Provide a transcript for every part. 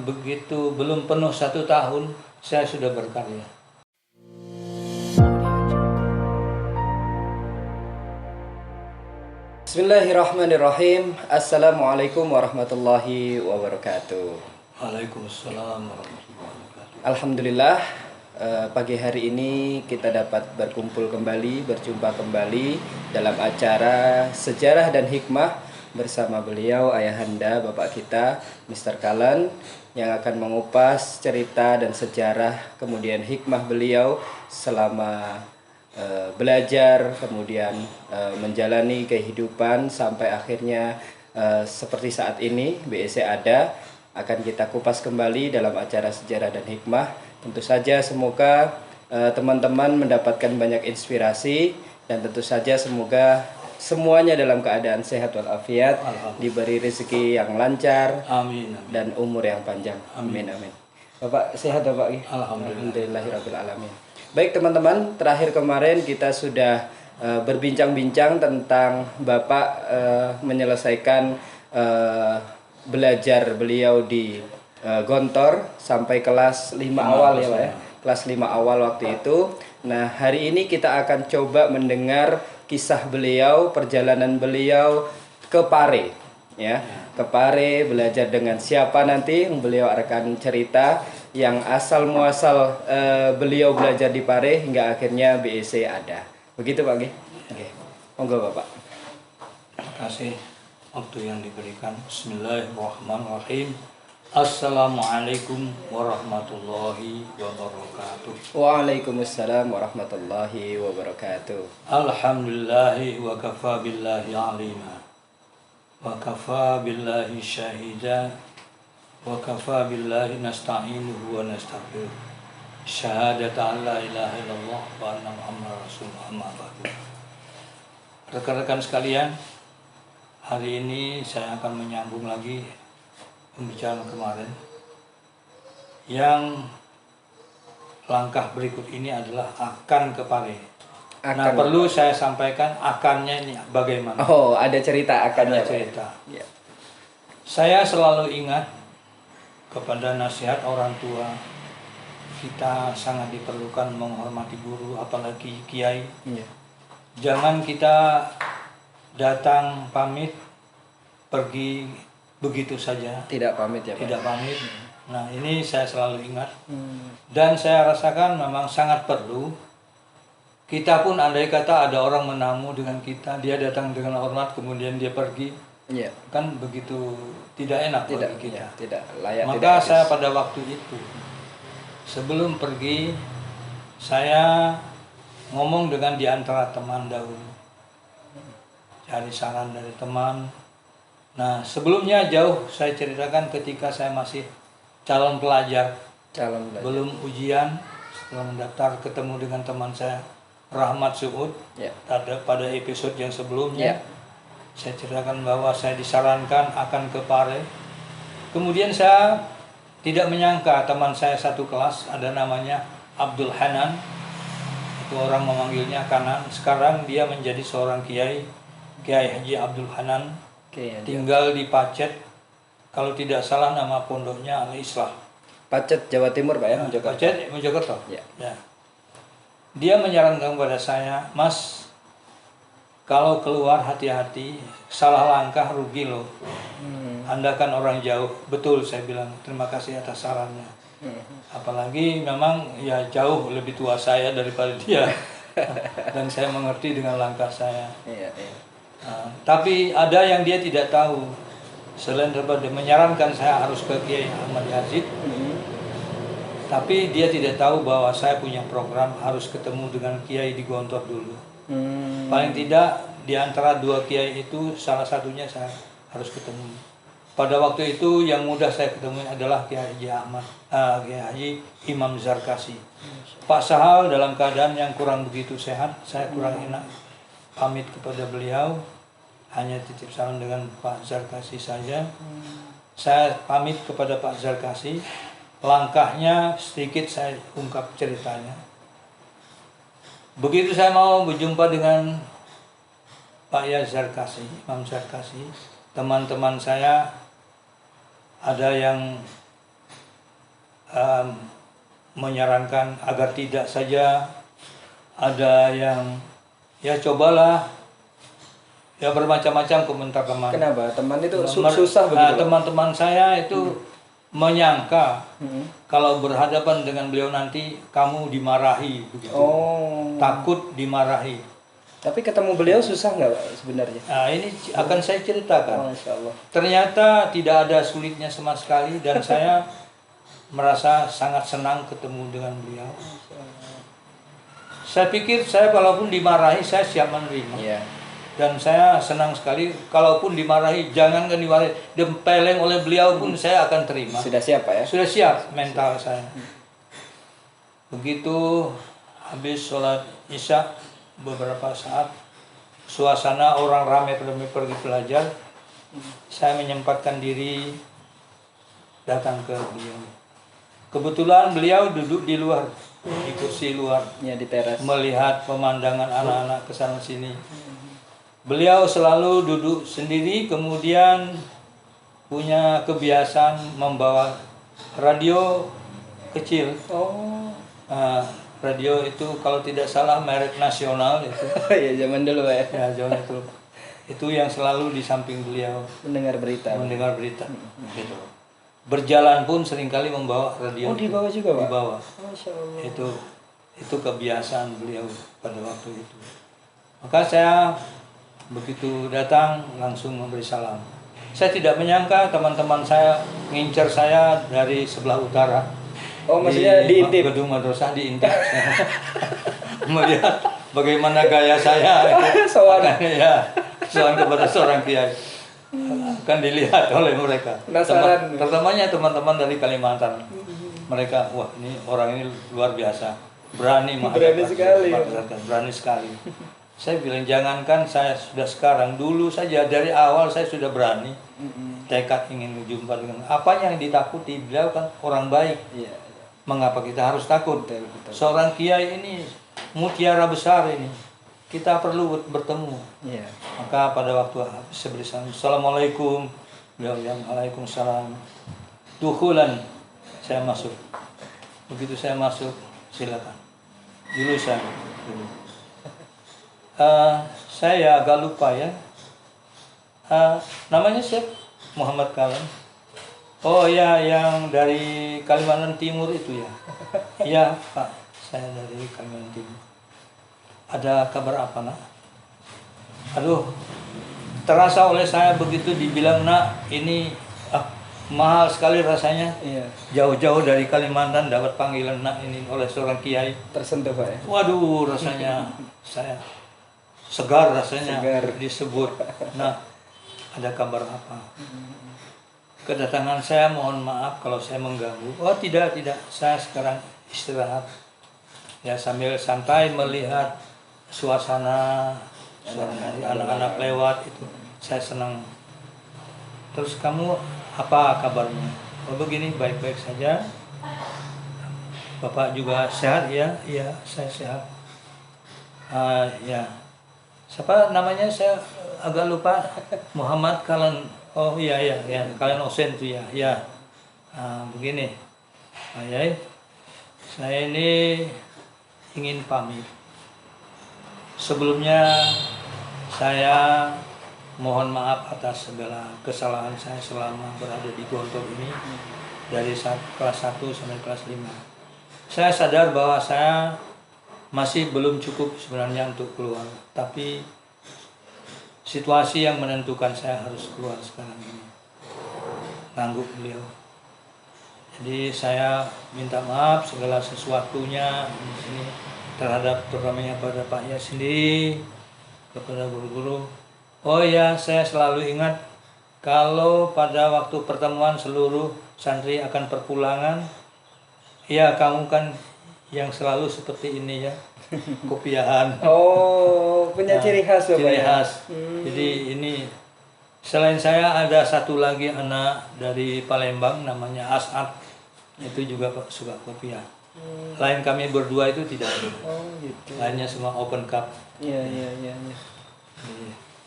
Begitu belum penuh 1 tahun saya sudah berkarya. Bismillahirrahmanirrahim. Assalamualaikum warahmatullahi wabarakatuh. Waalaikumsalam warahmatullahi wabarakatuh. Alhamdulillah, pagi hari ini kita dapat berkumpul kembali, berjumpa kembali dalam acara Sejarah dan Hikmah bersama beliau ayahanda Bapak kita Mr. Kalan, yang akan mengupas cerita dan sejarah kemudian hikmah beliau selama belajar, kemudian menjalani kehidupan sampai akhirnya seperti saat ini BEC ada, akan kita kupas kembali dalam acara Sejarah dan Hikmah. Tentu saja semoga teman-teman mendapatkan banyak inspirasi, dan tentu saja semoga semuanya dalam keadaan sehat walafiat, diberi rezeki yang lancar, Amin, amin. dan umur yang panjang. Amin, amin. Bapak sehat Bapak? Alhamdulillahirabbil alamin. Baik teman-teman, terakhir kemarin kita sudah berbincang-bincang tentang Bapak menyelesaikan belajar beliau di Gontor sampai kelas 5 awal ya Pak ya. Kelas 5 awal waktu itu. Nah, hari ini kita akan coba mendengar kisah beliau, perjalanan beliau ke Pare ya. Ke Pare belajar dengan siapa nanti beliau akan cerita yang asal muasal beliau belajar di Pare hingga akhirnya BEC ada. Begitu Pak G? Oke. Monggo Bapak. Terima kasih waktu yang diberikan. Bismillahirrahmanirrahim. Assalamualaikum warahmatullahi wabarakatuh. Waalaikumsalam warahmatullahi wabarakatuh. Alhamdulillahi wa kafa billahi alima wa kafa billahi syahida wa kafa billahi nasta'inuhu wa nastaghfiruh. Syahadat an la ilaha illallah wa anna muhammadar rasulullah, amma ba'du. Rekan-rekan sekalian, hari ini saya akan menyambung lagi pembicaraan kemarin. Yang langkah berikut ini adalah akan ke Pare. Nah, perlu saya sampaikan akannya ini bagaimana. Oh, ada cerita akannya. Ada cerita. Ya. Saya selalu ingat kepada nasihat orang tua, kita sangat diperlukan menghormati guru, apalagi kiai. Ya. Jangan kita datang pamit, pergi begitu saja. Tidak pamit ya Pak? Tidak pamit. Nah, ini saya selalu ingat. Dan saya rasakan memang sangat perlu. Kita pun andai kata ada orang menamu dengan kita, dia datang dengan hormat kemudian dia pergi. Iya. Kan begitu tidak enak Tidak bagi kita. ya, tidak layak. Maka tidak saya pada waktu itu sebelum pergi, saya ngomong dengan di antara teman dahulu. Cari saran dari teman. Nah, sebelumnya jauh saya ceritakan ketika saya masih calon pelajar. Belum ujian, setelah mendaftar ketemu dengan teman saya Rahmat Suud. Ya. Pada episode yang sebelumnya, Ya. saya ceritakan bahwa saya disarankan akan ke Pare. Kemudian saya tidak menyangka teman saya satu kelas, ada namanya Abdul Hanan. Itu orang memanggilnya Kanan. Sekarang dia menjadi seorang kiai, Kiai Haji Abdul Hanan. Tinggal di Pacet, kalau tidak salah nama pondoknya Al-Islah. Pacet Jawa Timur Pak ya? Pacet Mojokerto. Ya. Ya. Dia menyarankan kepada saya, Mas, kalau keluar hati-hati, salah langkah rugi loh. Anda kan orang jauh. Betul, saya bilang, terima kasih atas sarannya. Apalagi memang ya jauh lebih tua saya daripada dia. Dan saya mengerti dengan langkah saya. Iya, iya. Nah, tapi ada yang dia tidak tahu. Selain daripada menyarankan saya harus ke Kiai Ahmad Yazid, tapi dia tidak tahu bahwa saya punya program harus ketemu dengan Kiai di Gontor dulu. Paling tidak di antara dua Kiai itu salah satunya saya harus ketemu. Pada waktu itu yang mudah saya ketemu adalah Kiai Haji Kiai Haji Imam Zarkasi. Pak Sahal dalam keadaan yang kurang begitu sehat, saya kurang enak pamit kepada beliau, hanya titip salam dengan Pak Zarkasi saja. Saya pamit kepada Pak Zarkasi, langkahnya sedikit saya ungkap ceritanya. Begitu saya mau berjumpa dengan Pak Zarkasi, Imam Zarkasi, teman-teman saya ada yang menyarankan agar tidak saja, ada yang ya cobalah, ya bermacam-macam komentar teman. Kenapa? Teman itu susah begitu? Teman-teman saya itu menyangka kalau berhadapan dengan beliau nanti kamu dimarahi begitu. Oh. Takut dimarahi. Tapi ketemu beliau susah nggak Pak, sebenarnya? Nah, ini akan saya ceritakan. Masya Allah. Ternyata tidak ada sulitnya sama sekali dan saya merasa sangat senang ketemu dengan beliau. Saya pikir saya kalaupun dimarahi saya siap menerima. Iya. Dan saya senang sekali kalaupun dimarahi, jangankan dimarahi, dempeleng oleh beliau pun saya akan terima. Sudah siap Pak ya? Sudah siap mental saya. Begitu habis sholat Isya beberapa saat, suasana orang ramai pergi belajar, saya menyempatkan diri datang ke beliau. Kebetulan beliau duduk di luar, di kursi luar, Ya, di teras. melihat pemandangan anak-anak ke sana sini. Beliau selalu duduk sendiri, kemudian punya kebiasaan membawa radio kecil. Oh. Radio itu kalau tidak salah merek nasional itu. Ya, zaman dulu Pak ya. Ya, jangan itu. Itu yang selalu di samping beliau Mendengar berita. mendengar berita. Gitu. Berjalan pun seringkali membawa radio. Oh, dibawa juga Pak? Dibawa. Masya Allah. Itu kebiasaan beliau pada waktu itu. Maka saya begitu datang langsung memberi salam. Saya tidak menyangka teman-teman saya ngincar saya dari sebelah utara. Oh, maksudnya diintip? Gedung madrasah diintip. Melihat bagaimana gaya saya. Sowan. Ya, sowan kepada seorang kiai. Akan dilihat oleh mereka. Penasaran. Pertamanya teman-teman dari Kalimantan. Mereka, wah ini orang ini luar biasa. Berani sekali. Berani sekali. Saya bilang jangankan saya sudah sekarang, dulu saja dari awal saya sudah berani. Tekad ingin berjumpa dengan apa yang ditakuti, beliau kan orang baik. Iya. Mengapa kita harus takut? Betul. Seorang kiai ini mutiara besar ini. Kita perlu bertemu. Iya. Maka pada waktu saya beri salam, Assalamualaikum. Beliau yang Waalaikumsalam. Dukhulan, saya masuk. Begitu saya masuk, silakan. Dulu saya. Saya agak lupa ya. Namanya siapa? Muhammad Kalam. Oh ya, yang dari Kalimantan Timur itu ya. Iya Pak, saya dari Kalimantan Timur. Ada kabar apa nak? Aduh, terasa oleh saya begitu dibilang nak, ini mahal sekali rasanya. Iya. Jauh-jauh dari Kalimantan dapat panggilan nak ini oleh seorang kiai. Tersentuh Pak ya? Waduh, rasanya saya segar rasanya disebut. Nah, ada kabar apa? Kedatangan saya mohon maaf kalau saya mengganggu. Oh tidak, saya sekarang istirahat. Ya sambil santai melihat suasana anak-anak lewat itu, saya senang. Terus kamu apa kabarnya? Oh begini, baik-baik saja. Bapak juga sehat ya? Iya, saya sehat. Ya. Siapa namanya saya agak lupa. Muhammad Kalan. Oh iya, kalian Osen tuh ya. Ya. Begini. Ayah, saya ini ingin pamit. Sebelumnya saya mohon maaf atas segala kesalahan saya selama berada di Gontor ini dari kelas 1 sampai kelas 5. Saya sadar bahwa saya masih belum cukup sebenarnya untuk keluar, tapi situasi yang menentukan saya harus keluar sekarang ini. Ngangguk beliau. Jadi saya minta maaf segala sesuatunya di sini terhadap terutamanya pada Pak Yas sendiri, kepada guru-guru. Oh ya, saya selalu ingat kalau pada waktu pertemuan seluruh santri akan perpulangan, ya kamu kan yang selalu seperti ini ya, kopiahan. Oh, punya ciri khas Bapak ciri ya? khas. Jadi ini selain saya ada satu lagi anak dari Palembang namanya As'ad, itu juga suka kopiah. Lain kami berdua itu tidak ada. Oh gitu. Lainnya semua open cup. Iya.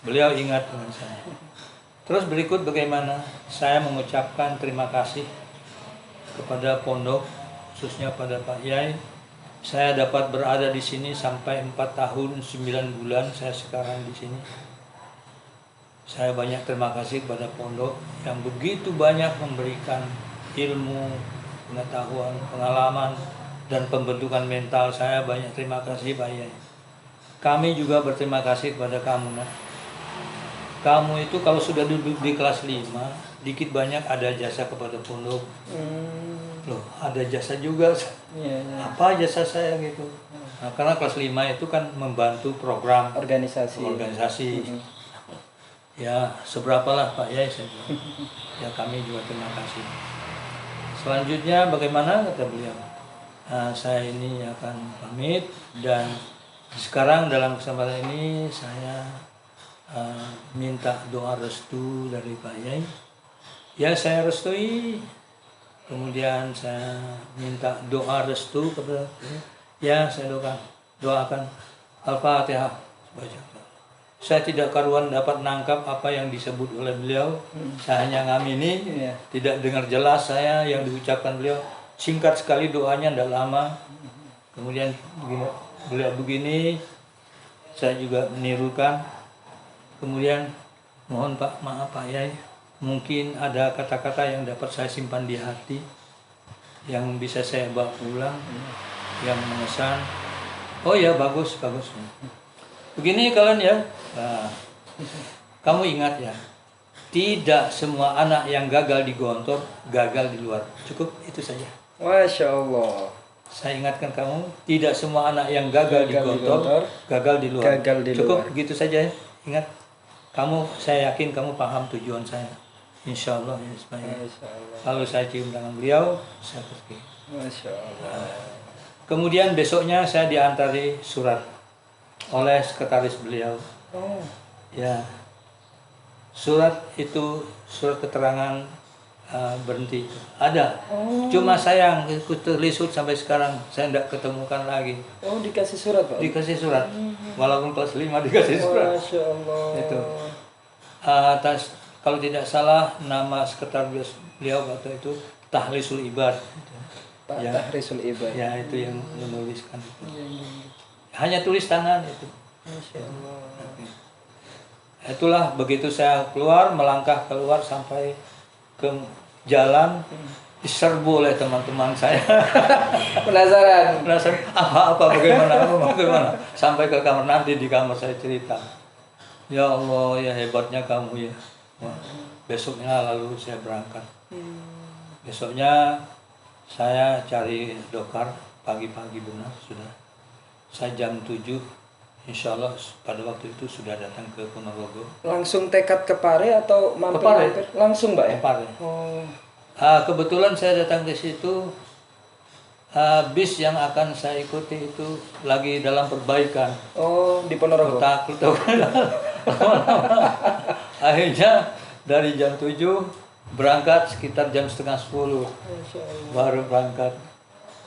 Beliau ingat dengan saya. Terus berikut bagaimana saya mengucapkan terima kasih kepada pondok, khususnya pada Pak Yai. Saya dapat berada di sini sampai 4 tahun 9 bulan saya sekarang di sini. Saya banyak terima kasih kepada pondok yang begitu banyak memberikan ilmu, pengetahuan, pengalaman, dan pembentukan mental saya. Banyak terima kasih Pak Yai. Kami juga berterima kasih kepada kamu, nak. Kamu itu kalau sudah duduk di kelas 5, dikit banyak ada jasa kepada pondok. Loh, ada jasa juga. Apa jasa saya gitu? Nah, karena kelas 5 itu kan membantu program organisasi. Ya, seberapalah Pak Yai saya bilang. Ya, kami juga terima kasih. Selanjutnya bagaimana kata beliau? Nah, saya ini akan pamit, dan sekarang dalam kesempatan ini saya minta doa restu dari Pak Yai. Ya, saya restui. Kemudian saya minta doa restu kepada ya, saya doakan Al-Fatihah. Baca. Saya tidak karuan dapat nangkap apa yang disebut oleh beliau. Saya hanya ngamini, tidak dengar jelas saya yang diucapkan beliau. Singkat sekali doanya, tidak lama. Kemudian beliau begini, saya juga menirukan. Kemudian mohon maaf Pak Yai, mungkin ada kata-kata yang dapat saya simpan di hati, yang bisa saya bawa pulang, yang mengesan. Oh ya, bagus. Begini kalian ya, nah, kamu ingat ya, tidak semua anak yang gagal di Gontor gagal di luar. Cukup itu saja. Masya Allah. Saya ingatkan kamu, tidak semua anak yang gagal di Gontor gagal di luar. Cukup begitu saja ya. Ingat, saya yakin kamu paham tujuan saya. Insya Allah ya, lalu saya cium tangan beliau, saya pergi. Masya Allah. Kemudian besoknya saya diantari surat oleh sekretaris beliau. Ya, surat itu surat keterangan berhenti ada. Cuma sayang ikut terlisut sampai sekarang saya tidak ketemukan lagi. Dikasih surat Pak? Dikasih surat. Walaupun kelas 5 dikasih surat. Masya Allah. Itu atas, kalau tidak salah, nama sekretaris beliau waktu itu Tahlisul Ibad. Pak ya, Tahlisul Ibad. Ya, itu yang menuliskan itu. Hanya tulis tangan itu. Masya Allah. Itulah, begitu saya melangkah keluar sampai ke jalan, diserbu oleh teman-teman saya. Penasaran bagaimana, sampai ke kamar, nanti di kamar saya cerita. Ya Allah, ya hebatnya kamu ya. Wah, besoknya lalu saya berangkat. Besoknya saya cari dokar pagi-pagi, benar sudah. Saya jam 7, insya Allah pada waktu itu sudah datang ke Ponorogo. Langsung tekad ke Pare atau mampir? Langsung Mbak ya? Pare. Kebetulan saya datang ke situ, bis yang akan saya ikuti itu lagi dalam perbaikan. Di Ponorogo? Takut. Akhirnya dari jam 7 berangkat sekitar jam setengah 10 baru berangkat.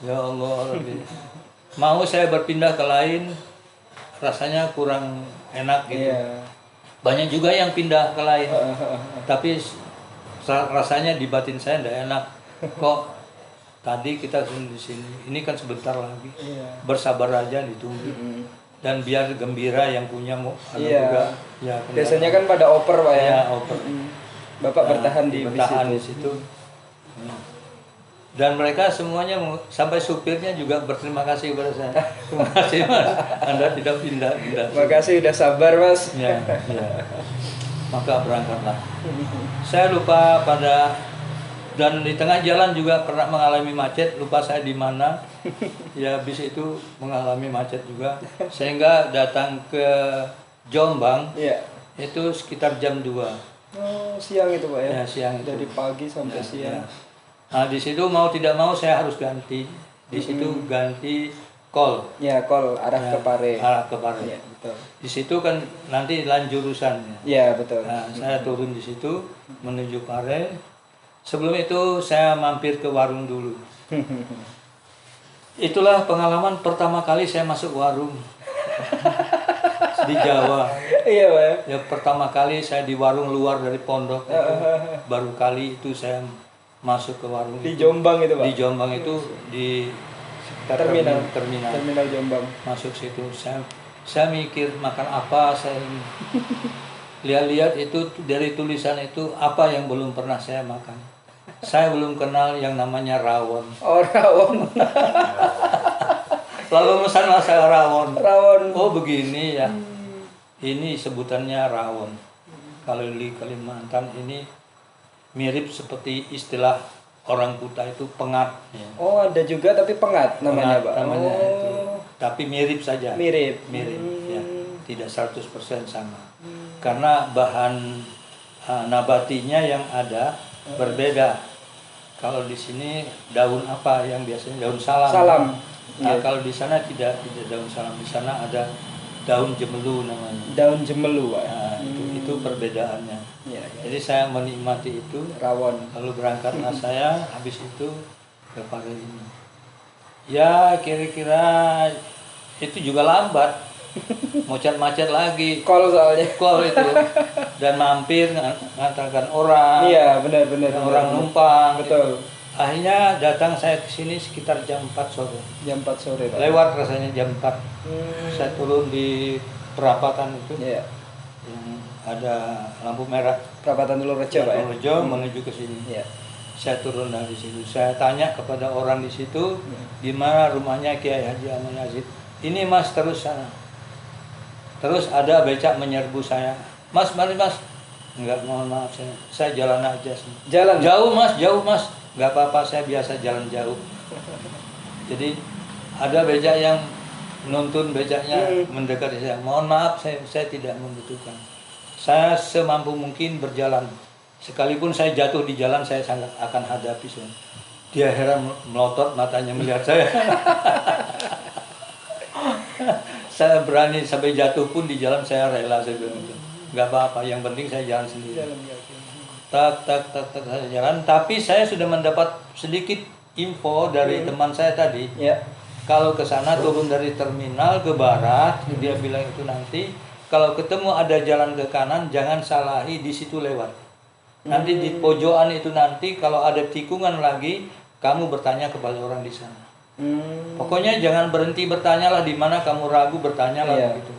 Ya Allah, mau saya berpindah ke lain rasanya kurang enak gitu. Banyak juga yang pindah ke lain, tapi rasanya di batin saya tidak enak. Kok tadi kita di sini, ini kan sebentar lagi. Bersabar aja, ditunggu. Dan biar gembira yang punya juga. Ya, biasanya kan pada oper Pak ya. Ya, oper. Bapak bertahan di situ. Dan mereka semuanya, sampai supirnya juga berterima kasih kepada saya. Terima kasih Mas, Anda tidak pindah. Terima kasih udah sabar Mas. Ya. Maka berangkatlah. Saya lupa dan di tengah jalan juga pernah mengalami macet, lupa saya di mana. Ya, bis itu mengalami macet juga. Sehingga datang ke Jombang, itu sekitar jam 2. Siang itu Pak ya? Ya, siang itu. Dari pagi sampai siang. Ya. Nah, di situ mau tidak mau saya harus ganti. Di situ ganti kol. Ya, kol arah ke Pare. Arah ke Pare. Ya, betul. Di situ kan nanti lain jurusan. Ya, betul. Nah, saya turun di situ menuju Pare. Sebelum itu saya mampir ke warung dulu. Itulah pengalaman pertama kali saya masuk warung. di Jawa. Iya, Pak ya. Ya pertama kali saya di warung luar dari pondok itu, baru kali itu saya masuk ke warung Di itu. Jombang itu, Pak. Di Jombang itu di sekitar terminal Terminal Jombang. masuk situ. Saya mikir makan apa, saya lihat-lihat itu dari tulisan itu apa yang belum pernah saya makan. Saya belum kenal yang namanya rawon. Oh, rawon. Lalu mesanlah saya rawon. Rawon. Oh begini ya. Ini sebutannya rawon. Kalau di Kalimantan ini mirip seperti istilah orang Kuta itu pengat. Ya. Oh, ada juga tapi pengat namanya, Pengat Pak. namanya Oh. itu. Tapi mirip saja. Mirip. Mirip ya. Tidak 100% sama. Karena bahan nabatinya yang ada berbeda. Kalau di sini daun apa yang biasanya daun salam. Salam. Nah, Iya. kalau di sana tidak daun salam. Di sana ada daun jemelu namanya. Daun jemelu, Pak. Nah, itu perbedaannya. Iya, iya. Jadi saya menikmati itu. Rawon. Lalu berangkatlah saya habis itu kepada ini. Ya kira-kira itu juga lambat. Macet-macet lagi. Kol soalnya. Kol itu dan mampir ngantarkan orang. Iya, benar-benar. Orang numpang. Betul. Akhirnya datang saya ke sini sekitar jam 4 sore. Jam 4 sore, Pak. Lewat rasanya jam 4. Hmm. Saya turun di perapatan itu Iya. yang ada lampu merah. Perapatan Telur Rejo, Pak ya. Rejo menuju ke sini. Iya. Saya turun dari situ. Saya tanya kepada orang di situ, di mana rumahnya Kiai Haji Ahmad Yazid. Ini Mas, terus sana. Terus ada becak menyerbu saya. Mas, mari Mas. Enggak, mohon maaf saya jalan aja sih. Jalan. Jauh Mas. Enggak apa-apa, saya biasa jalan jauh. Jadi ada becak yang menuntun becaknya mendekati saya. Mohon maaf, saya tidak membutuhkan. Saya semampu mungkin berjalan. Sekalipun saya jatuh di jalan, saya sangat akan hadapi. Dia heran melotot matanya melihat saya. Saya berani sampai jatuh pun di jalan saya rela, saya bilang itu. Nggak apa-apa, yang penting saya jalan sendiri. Tak saya jalan. Tapi saya sudah mendapat sedikit info dari teman saya tadi. Ya. Kalau ke sana turun dari terminal ke barat, dia bilang itu nanti kalau ketemu ada jalan ke kanan, jangan salahi di situ lewat. Nanti di pojokan itu nanti kalau ada tikungan lagi, kamu bertanya kepada orang di sana. Pokoknya jangan berhenti bertanyalah, di mana kamu ragu bertanyalah. Iya. Gitu.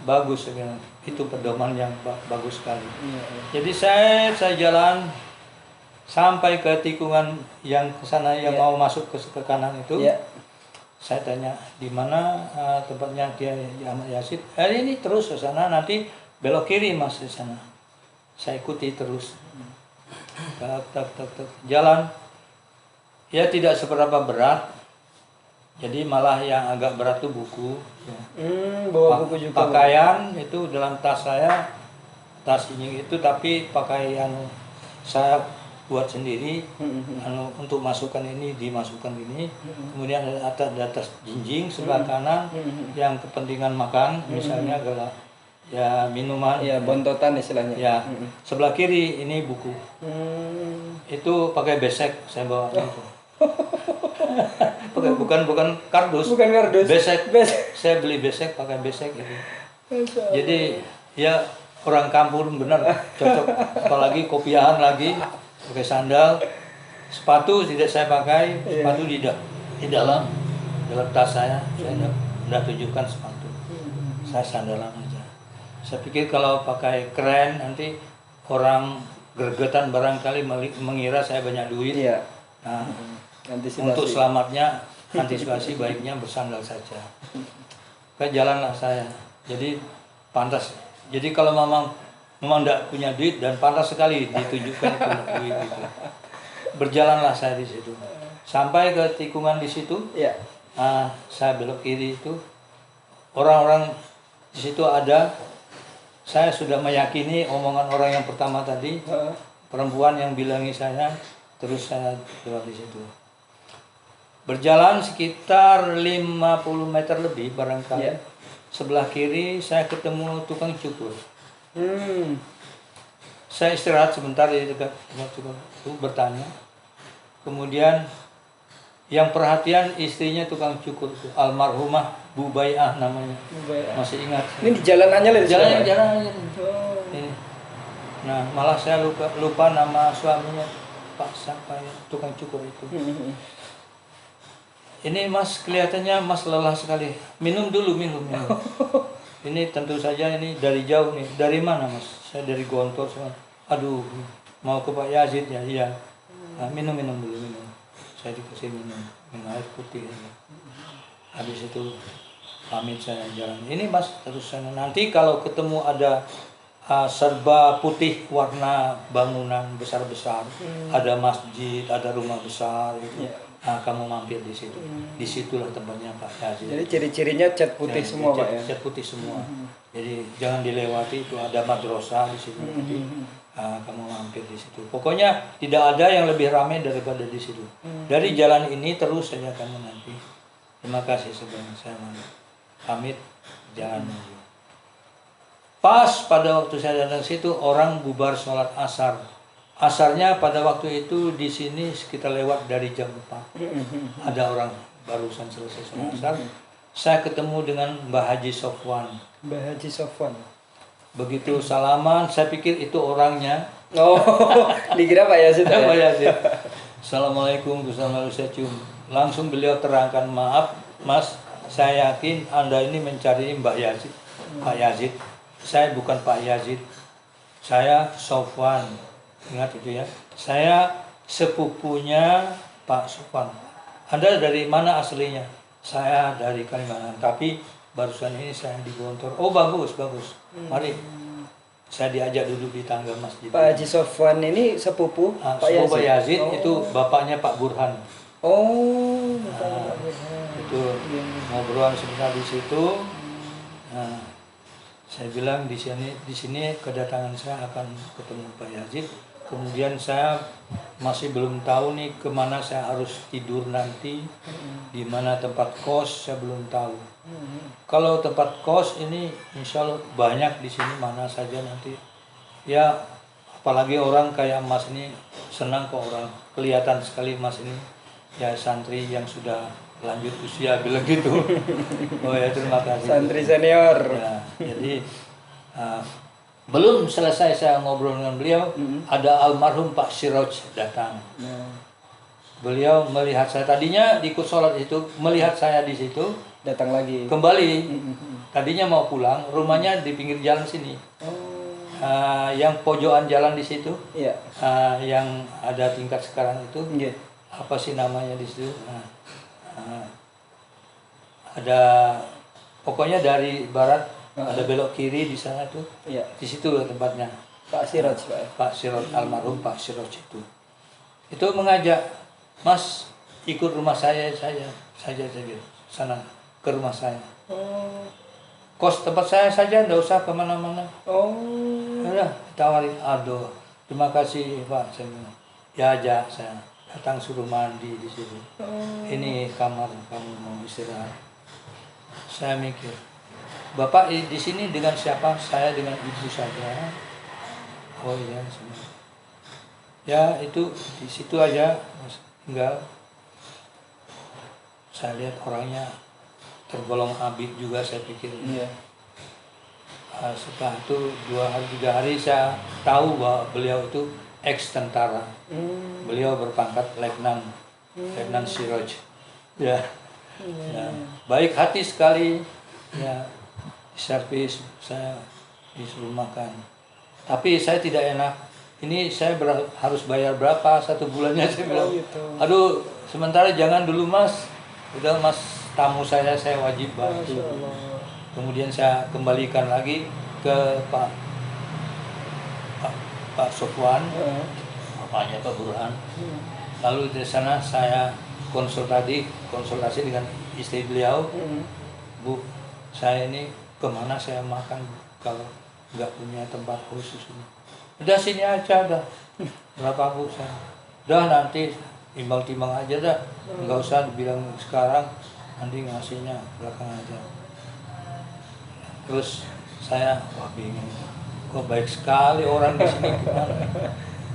Bagus sebenarnya. Itu pedoman yang bagus sekali. Iya. Jadi saya jalan sampai ke tikungan yang ke sana yang Iya. mau masuk ke kanan itu. Iya. Saya tanya di mana tempatnya Kiai Ahmad Yazid. Ini terus ke sana, nanti belok kiri Mas di sana. Saya ikuti terus. Tak. Jalan. Ya tidak seberapa berat. Jadi malah yang agak berat itu buku. Ya. Bawa buku juga. Pakaian itu dalam tas saya, tas ini itu, tapi pakaian saya buat sendiri. Untuk masukkan ini dimasukkan ini. Kemudian ada atas jinjing sebelah kanan yang kepentingan makan, misalnya adalah ya minuman. Ya, bontotan istilahnya. Ya, sebelah kiri ini buku. Itu pakai besek saya bawa itu. bukan kardus. Bukan kardus. Besek. Besek. Saya beli besek, pakai besek gitu. Jadi ya orang kampung benar cocok. Apalagi kopiahan lagi, pakai sandal, sepatu tidak saya pakai, sepatu di dalam tas saya tidak tunjukkan sepatu. Saya sandalan aja. Saya pikir kalau pakai keren nanti orang gregetan barangkali mengira saya banyak duit. Iya. Nah, Antisipasi. untuk selamatnya antisipasi baiknya bersandal saja. Jalanlah saya. Jadi pantas. Jadi kalau memang tidak punya duit dan pantas sekali ditunjukkan itu duit itu. Berjalanlah saya di situ. Sampai ke tikungan di situ. Iya. Nah, saya belok kiri itu. Orang-orang di situ ada. Saya sudah meyakini omongan orang yang pertama tadi. Perempuan yang bilangi saya. Terus saya lewat di situ. Berjalan sekitar 50 meter lebih barangkali. Iya. Sebelah kiri saya ketemu tukang cukur. Saya istirahat sebentar di dekat tukang cukur itu, bertanya. Kemudian Yang perhatian istrinya tukang cukur tuh, almarhumah Bu Bai'ah namanya. Masih ingat. Ini di Jalan Anyer ya? Jalan Anyer. Ini. Nah, malah saya lupa nama suaminya, Pak siapa ya, tukang cukur itu. Ini Mas kelihatannya Mas lelah sekali. Minum dulu, minum. Ini tentu saja ini dari jauh nih. Dari mana Mas? Saya dari Gontor. Aduh, mau ke Pak Yazid ya? Iya. Nah, minum dulu, minum. Saya dikasih minum air putih. Habis itu pamit saya jalan. Ini Mas terus sana. Nanti kalau ketemu ada serba putih warna bangunan besar-besar, ada masjid, ada rumah besar gitu. Nah, kamu mampir di situ. Disitulah tempatnya Pak Yazid. Jadi ciri-cirinya cat putih semua Pak ya? Cat putih semua. Jadi jangan dilewati, itu ada madrasah di situ. Nah, kamu mampir di situ. Pokoknya tidak ada yang lebih ramai daripada di situ. Dari jalan ini terus saja kamu nanti. Terima kasih sebelum saya pamit jalan menuju. Pas pada waktu saya datang situ orang bubar sholat asar. Asarnya pada waktu itu di sini kita lewat dari jam 4. Ada orang barusan selesai sholat asar. Saya ketemu dengan Mbah Haji Sofwan. Mbah Haji Sofwan. Begitu salaman, saya pikir itu orangnya. Oh, dikira Pak Yazid. Pak Yazid. Assalamualaikum, saya cium. Langsung beliau terangkan, maaf Mas, saya yakin Anda ini mencari Mbak Yazid. Pak Yazid. Saya bukan Pak Yazid. Saya Sofwan. Ingat itu ya. Saya sepupunya Pak Sofwan. Anda dari mana aslinya? Saya dari Kalimantan. Tapi barusan ini saya di Gontor. Oh bagus. Mari. Saya diajak duduk di tangga masjid. Pak Haji Sofwan ini sepupu Pak Yazid. Pak Yazid itu bapaknya Pak Burhan. Oh, itu ngobrol sebentar di situ. Nah, saya bilang di sini kedatangan saya akan ketemu Pak Yazid. Kemudian saya masih belum tahu nih kemana saya harus tidur nanti, di mana tempat kos saya belum tahu. Kalau tempat kos ini insya Allah banyak di sini mana saja nanti. Ya apalagi orang kayak Mas ini senang kok orang, kelihatan sekali Mas ini ya santri yang sudah lanjut usia bilang gitu. Oh ya terima kasih. Santri senior. Ya, jadi belum selesai saya ngobrol dengan beliau, ada almarhum Pak Siroj datang. Beliau melihat saya, tadinya ikut sholat itu, melihat saya di situ, datang lagi. Kembali, tadinya mau pulang, rumahnya di pinggir jalan sini. Yang pojokan jalan di situ, Iya. yang ada tingkat sekarang itu, Iya. apa sih namanya di situ? Ada, pokoknya dari barat. Ada belok kiri di sana tuh. Iya. Di situ tempatnya. Pak Siroj, Pak. Pak Siroj, almarhum Pak Siroj itu. Itu mengajak, Mas ikut rumah saya saja sana ke rumah saya. Kos tempat saya saja, enggak usah kemana-mana. Udah tawarin, aduh, terima kasih Pak. Saya bilang, ya aja saya datang suruh mandi di sini. Ini kamar kamu mau istirahat. Saya mikir, Bapak di sini dengan siapa? Saya dengan ibu saja. Oh iya, semua. Ya itu di situ aja, Mas. Tinggal. Saya lihat orangnya tergolong abid juga, saya pikir. Iya. Setelah itu 2 hari 3 hari saya tahu bahwa beliau itu ex tentara. Beliau berpangkat letnan, Letnan Siroj. Ya. Ya. Baik hati sekali. Ya. Servis saya disuruh makan, tapi saya tidak enak. Ini saya harus bayar berapa satu bulannya, saya bilang. Gitu. Aduh, sementara jangan dulu Mas. Udah Mas, tamu saya wajib bantu. Kemudian saya kembalikan lagi ke Pak Sofwan, bapaknya Pak Burhan. Lalu di sana saya konsultasi dengan istri beliau. Bu, saya ini kemana saya makan kalau nggak punya tempat khusus ini? Udah sini aja dah. Berapa Bu saya? Udah nanti timbang-timbang aja dah. Nggak usah dibilang sekarang, nanti ngasihnya belakang aja. Terus saya wah bingung. Kok baik sekali orang di sini, gimana?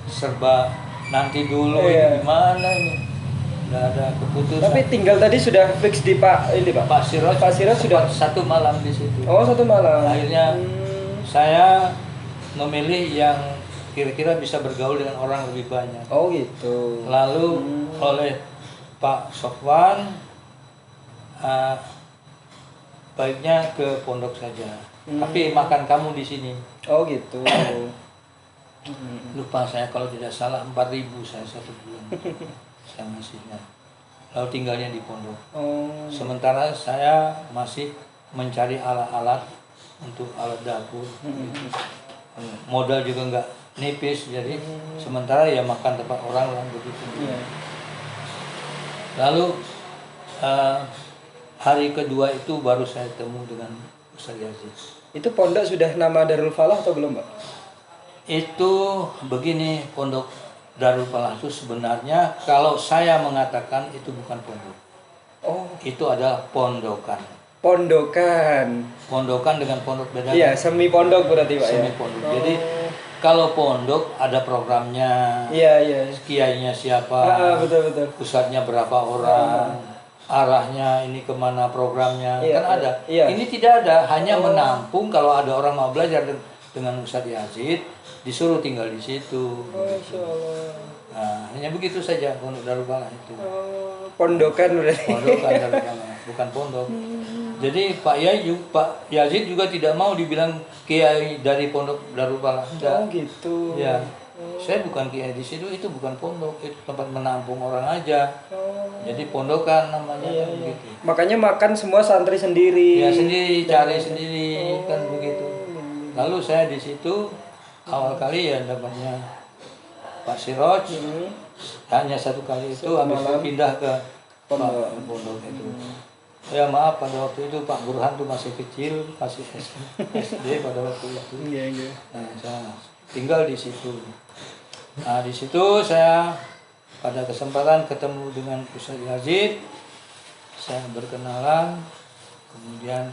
Serba nanti dulu ini gimana ini? Sudah ada keputusan. Tapi tinggal tadi sudah fix di Pak ini Pak. Pak Siroj, Pak Siroj sudah satu malam di situ. Oh, satu malam. Akhirnya saya memilih yang kira-kira bisa bergaul dengan orang lebih banyak. Oh gitu. Lalu oleh Pak Sofwan, baiknya ke pondok saja. Tapi makan kamu di sini. Oh gitu. Lupa saya kalau tidak salah 4.000 saya satu bulan. Saya masihnya. Lalu tinggalnya di pondok. Oh. Sementara saya masih mencari alat-alat untuk alat dapur. Modal juga nggak nipis, jadi sementara ya makan tempat orang lah begitu. Iya. Lalu hari kedua itu baru saya temu dengan Ustaz Yazid. Itu pondok sudah nama Darul Falah atau belum Pak? Itu begini, pondok Darul Falah itu sebenarnya kalau saya mengatakan itu bukan pondok. Oh, Itu adalah pondokan. pondokan. Pondokan dengan pondok beda. Iya, semi pondok berarti Pak ya. Semi pondok. Jadi kalau pondok ada programnya, Iya, iya. kiainya siapa, Betul betul. pusatnya berapa orang, arahnya ini kemana programnya, Iya, kan ada. iya. Ini tidak ada, hanya menampung kalau ada orang mau belajar dengan Ustadz Yazid, disuruh tinggal di situ. Masya Allah. Nah, hanya begitu saja pondok Darul Falah itu. Oh, pondokan berarti. Pondokan Darul Falah, bukan pondok. Jadi Pak Yazid juga tidak mau dibilang kiai dari pondok Darul Falah. Oh gitu. Ya, saya bukan kiai di situ, itu bukan pondok, itu tempat menampung orang aja. Jadi pondokan namanya kan begitu. Makanya makan semua santri sendiri. Ya sendiri, cari sendiri kan begitu. Lalu saya di situ awal kali ya dapatnya Pak Siroj, hanya satu kali itu, habis itu pindah ke pondok itu. Ya maaf pada waktu itu Pak Burhan tuh masih kecil, masih SD pada waktu itu. Iya, iya. Nah, saya tinggal di situ. Nah, di situ saya pada kesempatan ketemu dengan Ustaz Yazid, saya berkenalan, kemudian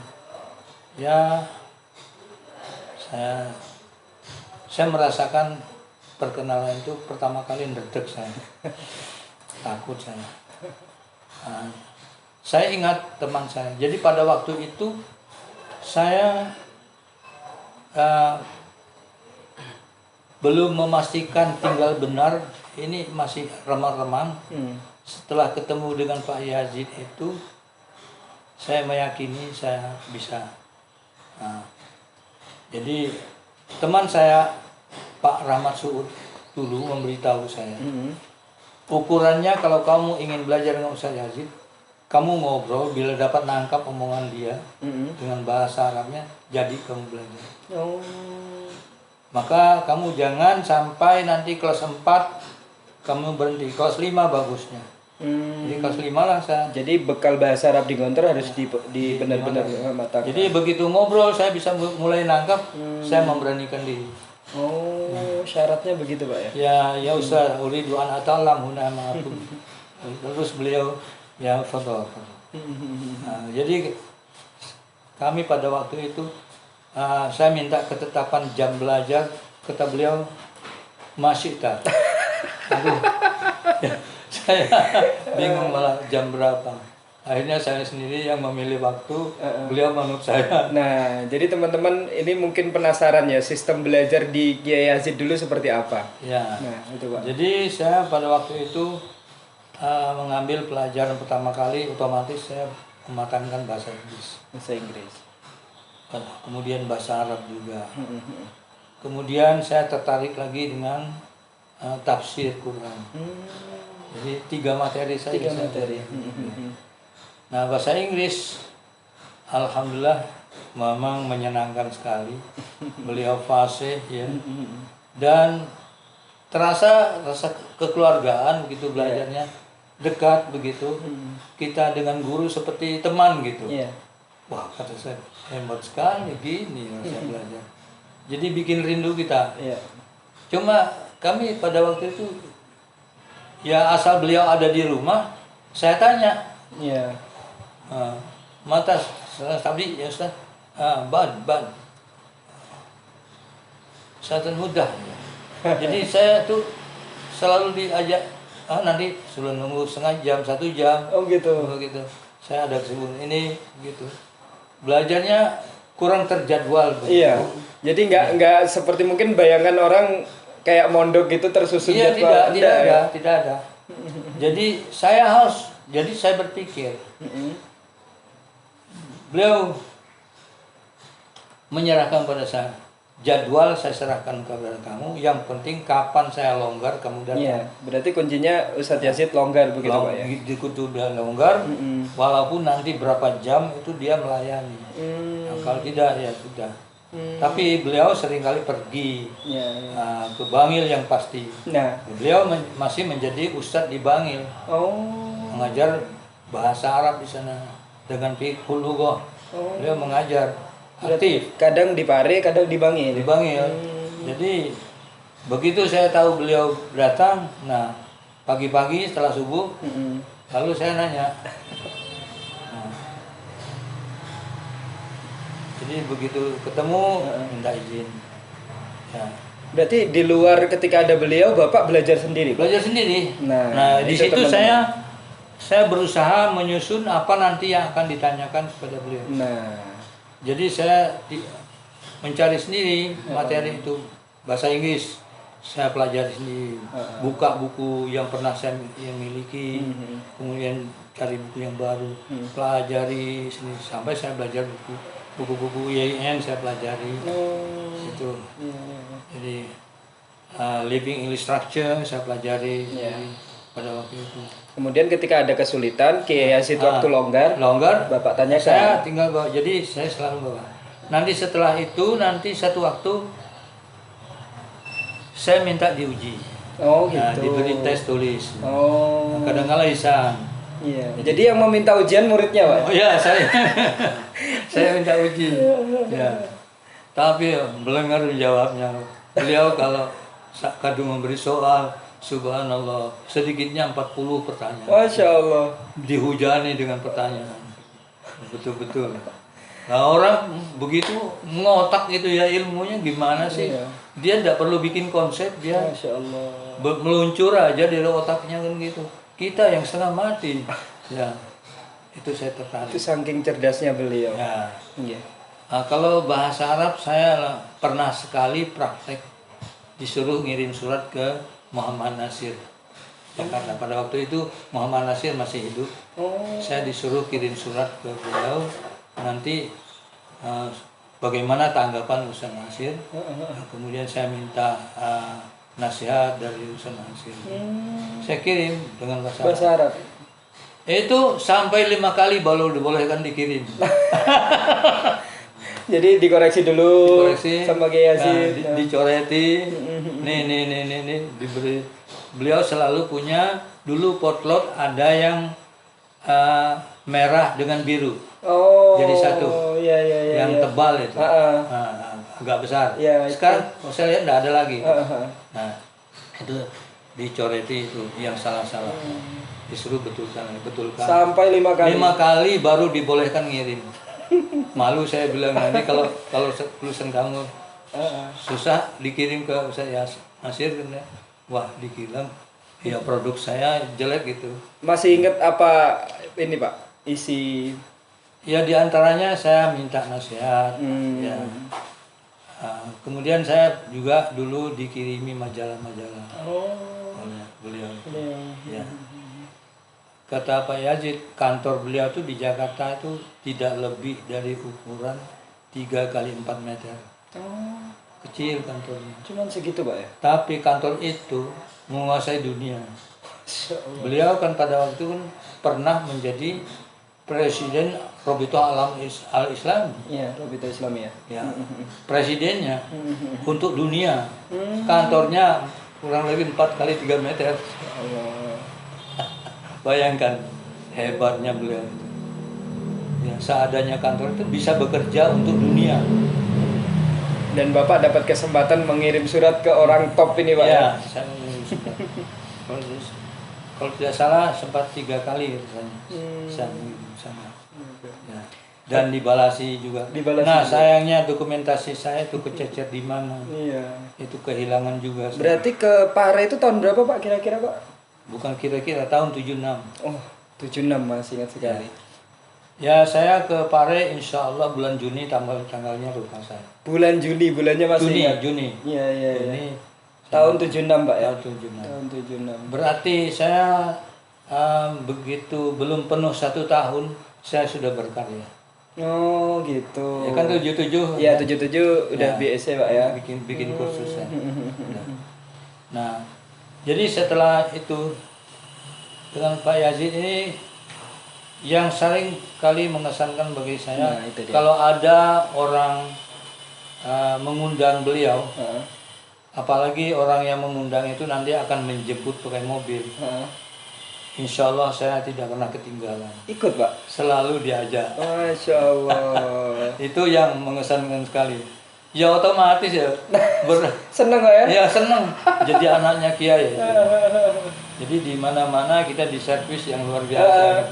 ya saya merasakan perkenalan itu pertama kali ndredeg saya, takut saya. Nah, saya ingat teman saya. Jadi pada waktu itu saya belum memastikan tinggal benar, ini masih remang-remang. Setelah ketemu dengan Pak Yazid itu, saya meyakini saya bisa. Nah, jadi teman saya Pak Rahmat Suud dulu memberitahu saya, ukurannya kalau kamu ingin belajar dengan Ustaz Yazid, kamu ngobrol, bila dapat nangkap omongan dia dengan bahasa Arabnya, jadi kamu belajar. Oh. Maka kamu jangan sampai nanti kelas 4 kamu berhenti, kelas 5 bagusnya. Jadi kelas 5 lah saya. Jadi bekal bahasa Arab di Gontor harus di benar-benar matang. Jadi begitu ngobrol saya bisa mulai nangkap, saya memberanikan diri. Oh, syaratnya begitu Pak ya? Ya Ustaz, uridu an atallam huna ma'akum. Terus beliau ya fadhol. Nah, jadi kami pada waktu itu saya minta ketetapan jam belajar, kata beliau masih tak. Aduh, saya bingung malah jam berapa. Akhirnya saya sendiri yang memilih waktu, beliau menurut saya. Nah, jadi teman-teman ini mungkin penasaran ya sistem belajar di Kiai Yazid dulu seperti apa? Ya. Nah, itu Pak. Jadi saya pada waktu itu mengambil pelajaran pertama kali, otomatis saya mematangkan bahasa Inggris. Bahasa Inggris. Kemudian bahasa Arab juga. Kemudian saya tertarik lagi dengan tafsir Quran. Jadi 3 materi saja. 3 materi. Nah, bahasa Inggris alhamdulillah memang menyenangkan sekali. Beliau fasih ya. Dan terasa rasa kekeluargaan begitu belajarnya, dekat begitu. Kita dengan guru seperti teman gitu. Wah, kata saya hebat sekali gini rasa belajar. Jadi bikin rindu kita. Cuma kami pada waktu itu ya asal beliau ada di rumah, saya tanya. Mata Sabdi ya Ustaz, ban Satan mudah. Jadi saya tuh selalu diajak nanti suruh nunggu setengah jam, 1 jam. Oh gitu. Gitu. Saya ada kesibukan ini gitu. Belajarnya kurang terjadwal. Iya. Jadi nggak seperti mungkin bayangan orang kayak mondok gitu tersusun Iya, jadwal. tidak ada. Jadi saya berpikir, beliau menyerahkan pada saya. Jadwal saya serahkan kepada kamu, yang penting kapan saya longgar kamu datang. Iya, berarti kuncinya Ustadz Yazid longgar begitu Pak ya? Di kutu dia longgar, walaupun nanti berapa jam itu dia melayani. Nah, kalau tidak ya sudah. Tapi beliau seringkali pergi ke Bangil yang pasti. Nah, beliau masih menjadi ustadz di Bangil, mengajar bahasa Arab di sana dengan fiqhul lughah. Beliau mengajar aktif. Kadang di Pare, kadang di Bangil. Di Bangil. Jadi begitu saya tahu beliau datang, nah pagi-pagi setelah subuh, lalu saya nanya. Nah, jadi begitu ketemu minta izin. Ya. Berarti di luar ketika ada beliau, Bapak belajar sendiri? Belajar sendiri. Nah di situ saya berusaha menyusun apa nanti yang akan ditanyakan kepada beliau. Nah, jadi saya mencari sendiri materi itu. Bahasa Inggris saya pelajari sendiri, buka buku yang pernah saya miliki, kemudian cari buku yang baru, pelajari sendiri sampai saya belajar buku-buku IAIN saya pelajari. Itu. Jadi Living English Structure saya pelajari pada waktu itu. Kemudian ketika ada kesulitan, Kiai Yazid waktu longgar, Bapak tanyakan. Saya tinggal bawa. Jadi saya selalu bawa. Nanti setelah itu, nanti satu waktu saya minta diuji. Oh gitu. Nah, diberi tes tulis. Oh. Nah, kadang-kala lisan. Iya. Jadi yang meminta ujian muridnya, Pak? Oh iya, saya minta uji. Ya. Tapi belum ngerti jawabnya. Beliau kalau kadang memberi soal, subhanallah, sedikitnya 40 pertanyaan. Masya Allah. Dihujani dengan pertanyaan. Betul-betul. Nah, orang begitu ngotak itu ya, ilmunya gimana sih? Iya. Dia tidak perlu bikin konsep, dia Masya Allah. meluncur aja dari otaknya kan gitu. Kita yang setengah mati. Ya, itu saya tertarik. Itu saking cerdasnya beliau. Ya. Iya. Nah, kalau bahasa Arab saya pernah sekali praktek disuruh ngirim surat ke Muhammad Nasir Jakarta. Pada waktu itu Muhammad Nasir masih hidup. Saya disuruh kirim surat ke beliau, nanti bagaimana tanggapan Ustaz Nasir. Kemudian saya minta nasihat dari Ustaz Nasir. Saya kirim dengan bahasa Arab. Itu sampai 5 kali baru dibolehkan dikirim. Jadi dikoreksi dulu sama Kiai Yazid. Dicoreti. Nih diberi. Beliau selalu punya dulu potlot ada yang merah dengan biru. Oh. Jadi satu. Iya. Yang tebal itu. Agak besar. Ya, sekarang saya lihat tidak ada lagi. Nah, itu dicoreti itu yang salah-salah. Disuruh betulkan. Sampai 5 kali. 5 kali baru dibolehkan ngirim. Malu saya bilang, nanti kalau tulisan kamu susah dikirim ke saya Nasir, wah dikirim ya produk saya jelek gitu. Masih ingat apa ini Pak isi? Ya diantaranya saya minta nasihat. Ya. Kemudian saya juga dulu dikirimi majalah-majalah oleh beliau. Ya. Kata Pak Yazid, kantor beliau tuh di Jakarta itu tidak lebih dari ukuran 3 kali 4 meter. Kecil kantornya. Cuman segitu Pak ya? Tapi kantor itu menguasai dunia. Beliau kan pada waktu itu pernah menjadi presiden Robito Al-Islam. Iya, Robito Islam ya. Ya. Presidennya untuk dunia. Kantornya kurang lebih 4 kali 3 meter. Allah. Bayangkan hebatnya beliau itu. Ya, seadanya kantor itu bisa bekerja untuk dunia. Dan Bapak dapat kesempatan mengirim surat ke orang top ini Pak ya? Saya mengirim surat. Kalau tidak salah sempat 3 kali rasanya. Saya mengirim sana. Ya. Dan dibalasi juga. Nah, sayangnya dokumentasi saya itu kececer di mana. Iya. Itu kehilangan juga. Berarti ke Pare itu tahun berapa Pak kira-kira Pak? bukan kira-kira tahun 76. Oh, 76 masih ingat sekali. Ya, saya ke Pare insya Allah bulan Juni, tanggalnya lupa saya. Bulan Juli, bulannya masih Juni, ingat. Juni. Iya, iya, iya. Juni. Tahun 76, Pak ya. Tahun 76. Tahun 76. Berarti saya begitu belum penuh 1 tahun saya sudah berkarya. Oh, gitu. Ya kan 77. Iya, 77 udah Ya, BSc, Pak ya. bikin kursus ya. Nah, jadi setelah itu dengan Pak Yazid ini yang sering kali mengesankan bagi saya, Nah, itu dia. kalau ada orang mengundang beliau, Heeh. apalagi orang yang mengundang itu nanti akan menjemput pakai mobil, Heeh. insya Allah saya tidak pernah ketinggalan, Ikut, Pak. selalu diajak. Masya Allah. Itu yang mengesankan sekali. Ya otomatis ya, Seneng, Pak ya? ya seneng jadi anaknya Kiai. Jadi di mana-mana kita diservis yang luar biasa.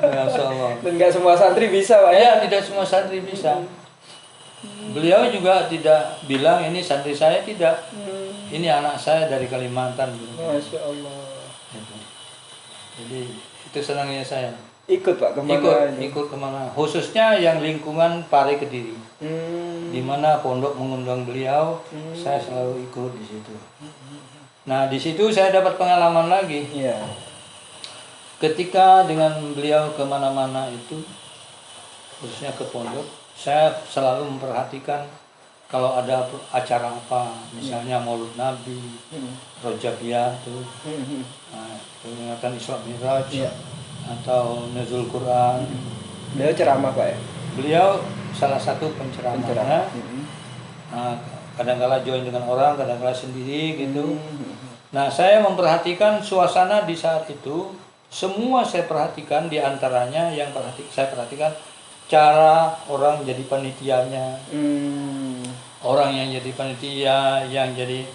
Masya Allah. Dan nggak semua santri bisa, Pak ya? Ya, tidak semua santri bisa. Beliau juga tidak bilang ini santri saya, tidak. Ini anak saya dari Kalimantan. Masya Allah. Jadi itu senangnya saya. Ikut, Pak, kemana aja? Ikut kemana. Khususnya yang lingkungan Pare Kediri. Di mana pondok mengundang beliau, saya selalu ikut di situ. Nah, di situ saya dapat pengalaman lagi. Iya. Ketika dengan beliau kemana-mana itu, khususnya ke pondok, saya selalu memperhatikan kalau ada acara apa, misalnya Maulud Nabi, Rojabiyah itu, peringatan Isra Miraj, Iya. atau Nuzul Quran. Beliau ceramah, Pak ya? Beliau salah satu penceramahnya. Nah, kadang-kala join dengan orang, kadang-kala sendiri gitu. Nah, saya memperhatikan suasana di saat itu. Semua saya perhatikan, diantaranya yang saya perhatikan cara orang jadi panitianya, orang yang jadi panitia, yang jadi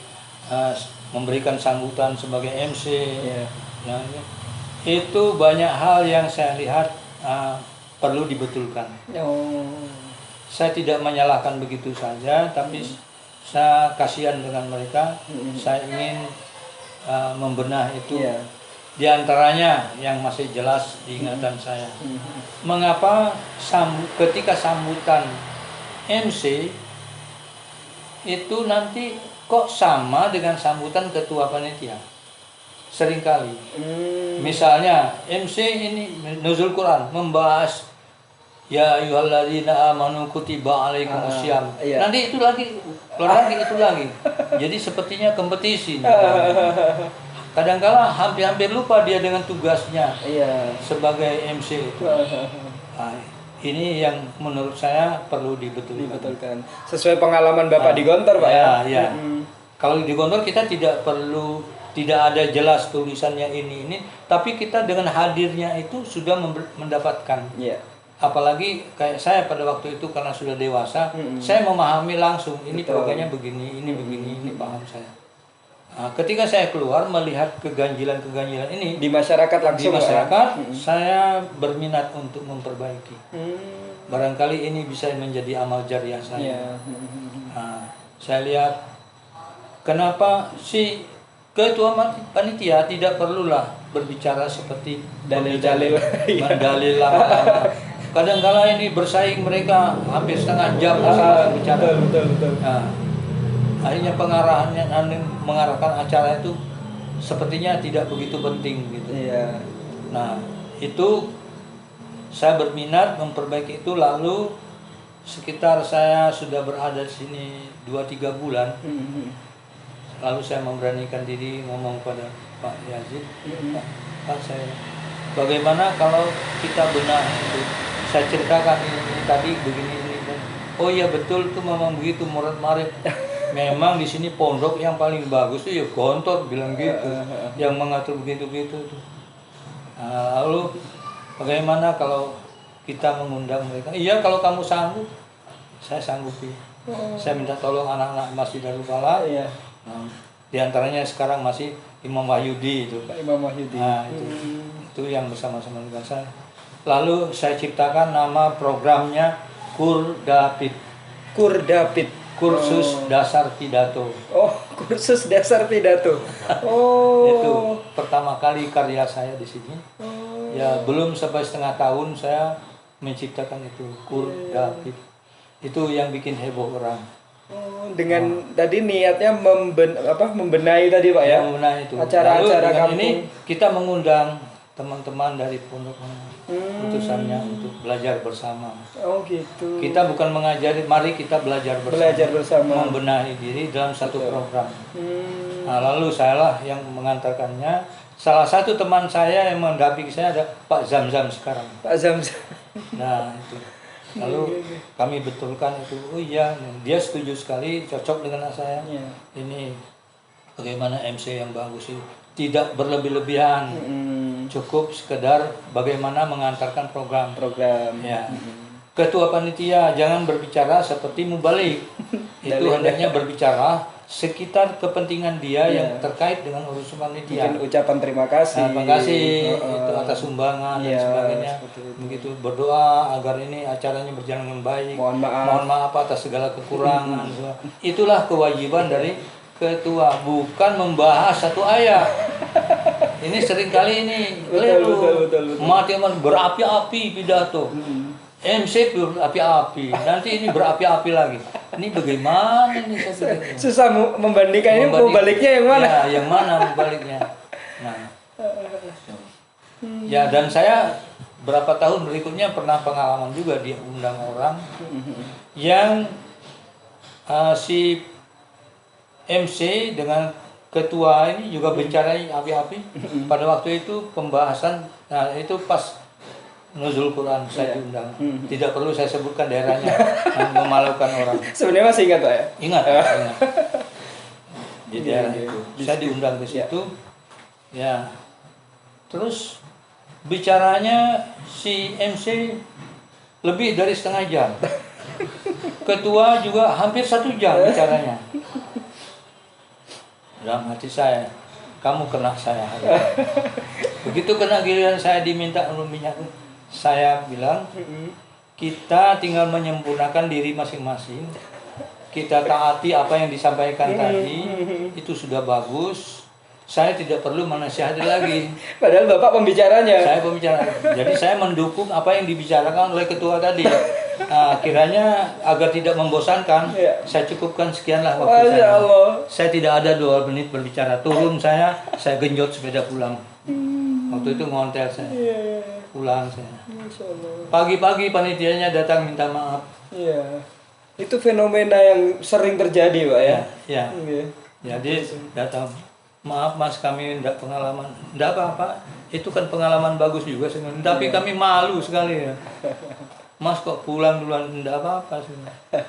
memberikan sambutan sebagai MC. Iya. Ya, itu banyak hal yang saya lihat perlu dibetulkan. Oh. Saya tidak menyalahkan begitu saja, tapi saya kasihan dengan mereka. Saya ingin membenah itu. Iya. Di antaranya yang masih jelas diingatan saya. Mengapa ketika sambutan MC itu nanti kok sama dengan sambutan ketua panitia? Seringkali. Misalnya MC ini Nuzul Quran membahas ya ayyuhalladzina amanu kutiba alaikumusiyam. Iya. Nanti itu lagi, itu lagi. Jadi sepertinya kompetisi. Kadang-kala hampir lupa dia dengan tugasnya. Iya. Sebagai MC itu. Nah, ini yang menurut saya perlu dibetulkan. Sesuai pengalaman Bapak di Gontor, Pak ya? Ya. Kalau di Gontor kita tidak ada jelas tulisannya ini, tapi kita dengan hadirnya itu sudah mendapatkan. Iya. Apalagi kayak saya pada waktu itu karena sudah dewasa, saya memahami langsung ini programnya begini, ini begini, ini paham saya. Nah, ketika saya keluar melihat keganjilan ini Di masyarakat langsung, di masyarakat, saya berminat untuk memperbaiki. Barangkali ini bisa menjadi amal jariah saya. Nah, saya lihat kenapa si ketua panitia tidak perlulah berbicara seperti dalil-dalil, mendalil lama-lama. Kadang-kala ini bersaing mereka hampir setengah jam masing-masing bicara. Betul. Nah, akhirnya mengarahkan acara itu sepertinya tidak begitu penting gitu. Iya. Nah, itu saya berminat memperbaiki itu, lalu sekitar saya sudah berada di sini 2-3 bulan. Lalu saya memberanikan diri ngomong pada Pak Yazid, Pak saya, bagaimana kalau kita benar itu? Saya ceritakan ini tadi begini ini. Oh iya betul itu memang begitu Murad Marif. Memang di sini pondok yang paling bagus itu ya Gontor bilang gitu, yang mengatur begitu-begitu tuh. Nah, lalu bagaimana kalau kita mengundang mereka? Iya kalau kamu sanggup, saya sanggupi. Saya minta tolong anak-anak Masjid Darul Falah. Iya. Nah, di antaranya sekarang masih Imam Wahyudi itu. Pak Imam Wahyudi. Nah, itu yang bersama-sama dengan saya. Lalu saya ciptakan nama programnya Kurdapid. Kurdapid. Kursus Dasar Pidato. Oh, Kursus dasar pidato. Itu Oh. pertama kali karya saya di sini. Ya belum sampai setengah tahun saya menciptakan itu Kur David. Itu yang bikin heboh orang. Oh, dengan tadi niatnya membenahi tadi Pak ya. Yang benar itu. Acara-acara Lalu dengan kampung. ini kita mengundang teman-teman dari pondok utusannya untuk belajar bersama. Oh gitu. Kita bukan mengajari, mari kita belajar bersama. Belajar bersama. Membenahi diri dalam satu program. Hmm. Nah, lalu sayalah yang mengantarkannya. Salah satu teman saya yang mendampingi saya ada Pak Zamzam sekarang. Pak Zamzam. Nah, itu. Lalu kami betulkan itu. Oh iya, dia setuju sekali, cocok dengan saya. Iya. Ini bagaimana MC yang bagus itu. Tidak berlebih-lebihan. Cukup sekedar bagaimana mengantarkan program. Ya. Ketua panitia jangan berbicara seperti mubalik. Itu hendaknya berbicara sekitar kepentingan dia yang terkait dengan urusan panitia. Mungkin ucapan terima kasih. Terima kasih itu atas sumbangan dan sebagainya. Begitu berdoa agar ini acaranya berjalan dengan baik. Mohon maaf atas segala kekurangan. Itulah kewajiban dari ketua, bukan membahas satu ayat. Ini seringkali ini betul. mati berapi-api pidato. MC berapi-api, nanti ini berapi-api lagi. Ini bagaimana ini saya pikir? Susah membandingkan ini baliknya yang mana? Ya, yang mana baliknya? Nah, ya dan saya berapa tahun berikutnya pernah pengalaman juga dia undang orang yang si MC dengan ketua ini juga bicara api-api. Pada waktu itu pembahasan, nah itu pas Nuzul Quran saya diundang. Tidak perlu saya sebutkan daerahnya, memalukan orang. Sebenarnya masih ingat Pak ya? Ingat. Di daerah itu. Saya diundang ke situ. Ya. Terus bicaranya si MC lebih dari setengah jam. Ketua juga hampir 1 jam bicaranya. Dalam hati saya, kamu kena saya hari ini. Begitu kena giliran saya diminta minyak, saya bilang kita tinggal menyempurnakan diri masing-masing. Kita taati apa yang disampaikan tadi, itu sudah bagus. Saya tidak perlu menasihati lagi. Padahal Bapak pembicaranya. Saya pembicara. Jadi saya mendukung apa yang dibicarakan oleh ketua tadi. Nah, kiranya agar tidak membosankan, saya cukupkan sekianlah waktu saya. Saya tidak ada 2 menit berbicara. Turun saya genjot sepeda pulang. Waktu itu ngontel saya. Pulang saya. Pagi-pagi panitianya datang minta maaf. Iya. Itu fenomena yang sering terjadi, Pak ya. Ya. Jadi datang. Maaf Mas, kami tidak pengalaman. Tidak apa-apa. Itu kan pengalaman bagus juga sebenarnya. Tapi kami malu sekali ya. Mas kok pulang duluan, tidak apa-apa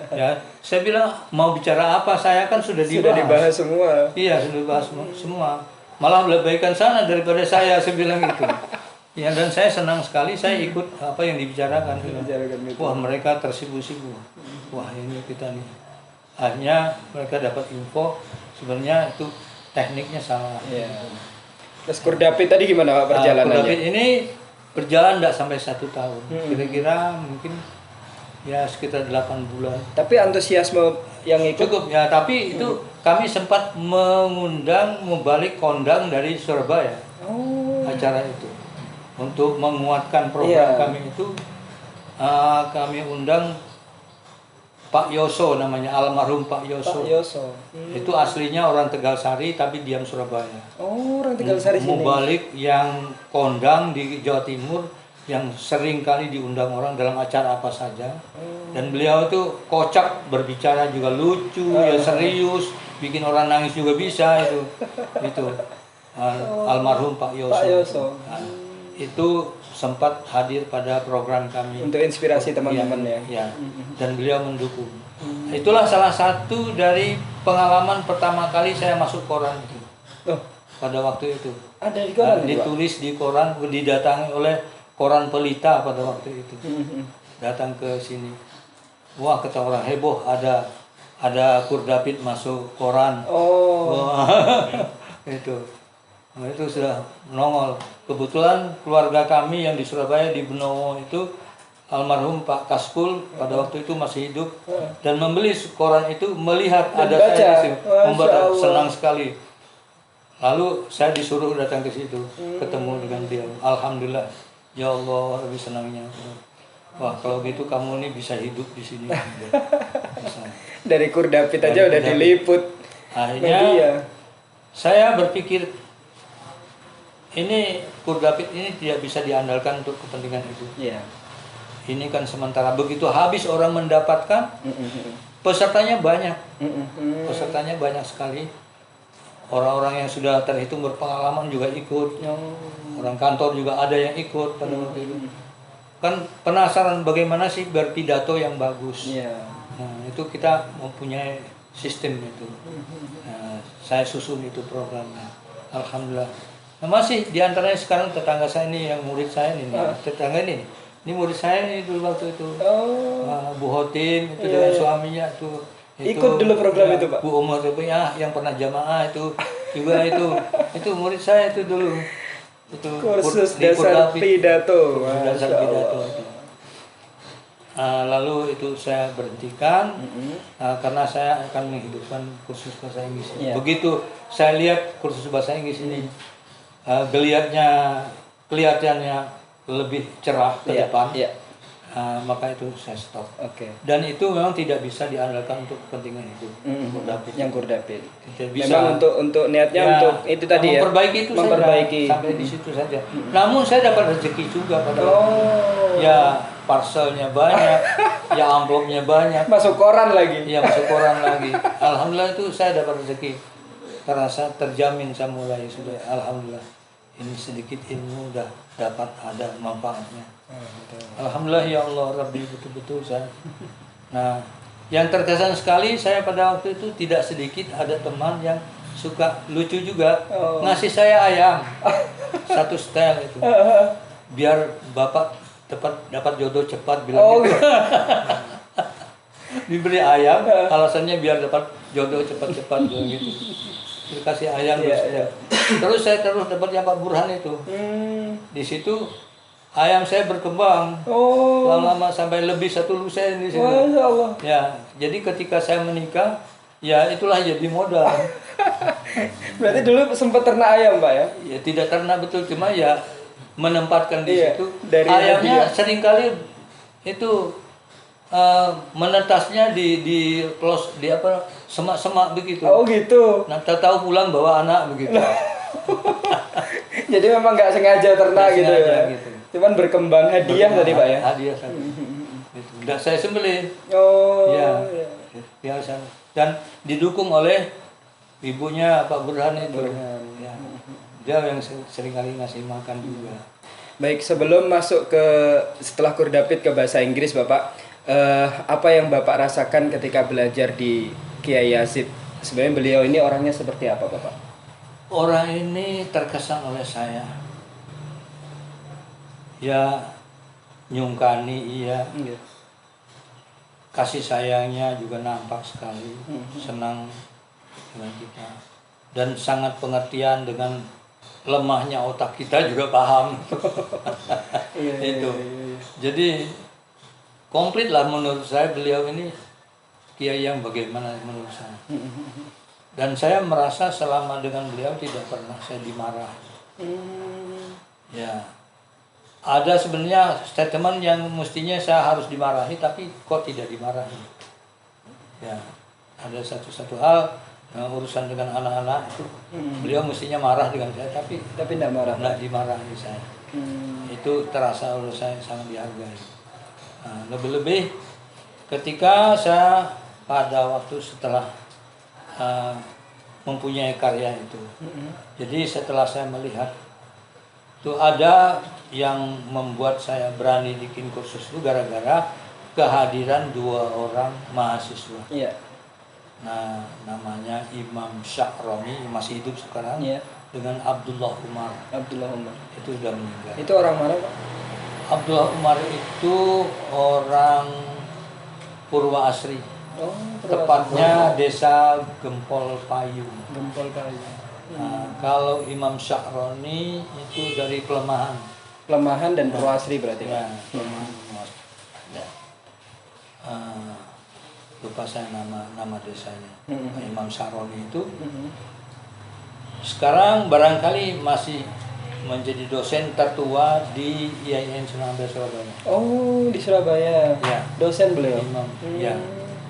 ya. Saya bilang mau bicara apa, saya kan sudah dibahas semua. Iya, sudah dibahas semua. Malah lebihkan sana daripada saya bilang gitu. Ya, dan saya senang sekali saya ikut apa yang dibicarakan. Wah, mereka tersipu-sipu. Wah, ini kita nih. Akhirnya mereka dapat info sebenarnya itu tekniknya salah. Iya. Terus Kur David tadi gimana Pak perjalanannya? Kur David ini berjalan tidak sampai 1 tahun. Kira-kira mungkin ya sekitar 8 bulan. Tapi antusiasme yang ikut cukup ya, tapi itu kami sempat mengundang mubalik kondang dari Surabaya. Acara itu untuk menguatkan program kami itu kami undang Pak Yoso, namanya almarhum Pak Yoso. Itu aslinya orang Tegalsari tapi diam Surabaya. Orang Tegalsari sini. Mubalik yang kondang di Jawa Timur yang sering kali diundang orang dalam acara apa saja. Dan beliau itu kocak, berbicara juga lucu, ya serius, bikin orang nangis juga bisa itu. Itu almarhum Pak Yoso. Nah, itu sempat hadir pada program kami untuk inspirasi teman-teman ya. Dan beliau mendukung. Itulah salah satu dari pengalaman pertama kali saya masuk koran itu. Pada waktu itu ada di koran, ditulis di koran, didatangi oleh koran Pelita pada waktu itu. Datang ke sini. Wah, kata orang heboh, ada Kur David masuk koran. Itu sudah nongol. Kebetulan keluarga kami yang di Surabaya di Benowo itu almarhum Pak Kaspul pada waktu itu masih hidup dan membeli koran itu, melihat Dan ada baca. saya di situ, Masya membaca, Allah. senang sekali. Lalu saya disuruh datang ke situ, ketemu dengan beliau. Alhamdulillah, ya Allah, lebih senangnya. Wah, kalau gitu kamu ini bisa hidup di sini. Bisa. Dari Kurdapit aja Dari udah Kurdapit. diliput Akhirnya media. saya berpikir ini Kurdapit ini tidak bisa diandalkan untuk kepentingan itu. Iya. Ini kan sementara, begitu habis orang mendapatkan, pesertanya banyak. Pesertanya banyak sekali. Orang-orang yang sudah terhitung berpengalaman juga ikut. Orang kantor juga ada yang ikut pada waktu itu. Kan penasaran bagaimana sih berpidato yang bagus. Iya. Nah, itu kita mempunyai sistem itu. Nah, saya susun itu programnya. Alhamdulillah. Nah, masih diantaranya sekarang tetangga saya ini, yang murid saya ini, tetangga ini murid saya ini dulu waktu itu. Bu Hotin itu dengan suaminya itu. Ikut dulu program itu, Pak? Bu Umar itu ya, yang pernah jamaah itu juga itu murid saya itu dulu. Itu Kursus di dasar Kurdapit. pidato. Dasar Masya pidato Allah. itu. Lalu itu saya berhentikan karena saya akan menghidupkan kursus bahasa Inggris ini. Iya. Begitu saya lihat kursus bahasa Inggris ini kelihatannya lebih cerah ke Iya, depan, iya. maka itu saya stop. Oke. Dan itu memang tidak bisa diandalkan untuk kepentingan itu. Kurdapit. Yang Kurdapit. Tidak bisa. Memang untuk niatnya Ya, untuk itu tadi ya. memperbaiki itu Memperbaiki. saja, sampai di situ saja. Namun saya dapat rezeki juga pada waktu itu. Oh. Ya parcelnya banyak, ya amplopnya banyak, Masuk koran lagi. ya masuk koran lagi. Alhamdulillah itu saya dapat rezeki karena saya terjamin, saya mulai sudah. Alhamdulillah ini sedikit ilmu udah dapat ada manfaatnya. Alhamdulillah ya Allah Rabbi, betul-betul saya. Nah, yang terkesan sekali saya pada waktu itu tidak sedikit ada teman yang suka lucu juga, ngasih saya ayam satu setel itu, biar bapak dapat jodoh cepat, bilang gitu. Diberi ayam, alasannya biar dapat jodoh cepat-cepat bilang gitu. Dikasih ayam terus saya terus dapatnya Pak Burhan itu. Di situ ayam saya berkembang lama-lama sampai lebih 1 lusin di situ. Masya Allah. Ya, jadi ketika saya menikah, ya itulah jadi modal. Berarti dulu sempat ternak ayam, Pak ya? Ya tidak karena betul, cuma ya menempatkan di Iya, situ. dari Ayamnya hadiah. seringkali itu menetasnya di close di apa semak-semak begitu. Oh gitu. Nah, tahu pulang bawa anak begitu. Jadi memang nggak sengaja ternak Nggak gitu sengaja ya. gitu. Cuman berkembang hadiah tadi, Pak ya. Hadiah satu. Gitu. Dan saya sembelih. Oh. Ya. Iya. Ya, dan didukung oleh ibunya Pak Burhan itu. Ya. Dia yang seringkali ngasih makan juga. Baik, sebelum masuk ke setelah Kurdapit ke bahasa Inggris, Bapak, apa yang Bapak rasakan ketika belajar di Kiai Yazid? Sebenarnya beliau ini orangnya seperti apa, Bapak? Orang ini terkesan oleh saya. Ya, nyungkani iya. Kasih sayangnya juga nampak sekali. Senang dengan kita. Dan sangat pengertian dengan lemahnya otak kita juga paham. Itu. Jadi komplit lah menurut saya beliau ini kiai yang bagaimana menurut saya. Dan saya merasa selama dengan beliau tidak pernah saya dimarah. Ya, ada sebenarnya statement yang mestinya saya harus dimarahi tapi kok tidak dimarahi. Ya, ada satu hal urusan dengan anak-anak itu beliau mestinya marah dengan saya tapi tidak marah. tidak dimarahi saya. Itu terasa oleh saya sangat dihargai. Nah, lebih-lebih ketika saya pada waktu setelah mempunyai karya itu, jadi setelah saya melihat itu ada yang membuat saya berani bikin kursus itu gara-gara kehadiran 2 orang mahasiswa. Iya. Nah, namanya Imam Syahroni, masih hidup sekarang, Iya. dengan Abdullah Umar. Abdullah Umar. Itu sudah meninggal. Itu orang mana, Pak? Abdullah Umar itu orang Purwa Asri. Oh, Tepatnya desa Gempol Payung. Gempol Kayu. Nah, kalau Imam Syahroni itu dari Pelemahan. Pelemahan dan Purwasri berarti, Pak. Ya, Pelemahan. Ya. Lupa saya nama desanya. Imam Saroni itu sekarang barangkali masih menjadi dosen tertua di IAIN Sunan Ampel Surabaya. Oh, di Surabaya. Ya. Dosen beliau. Imam. Ya.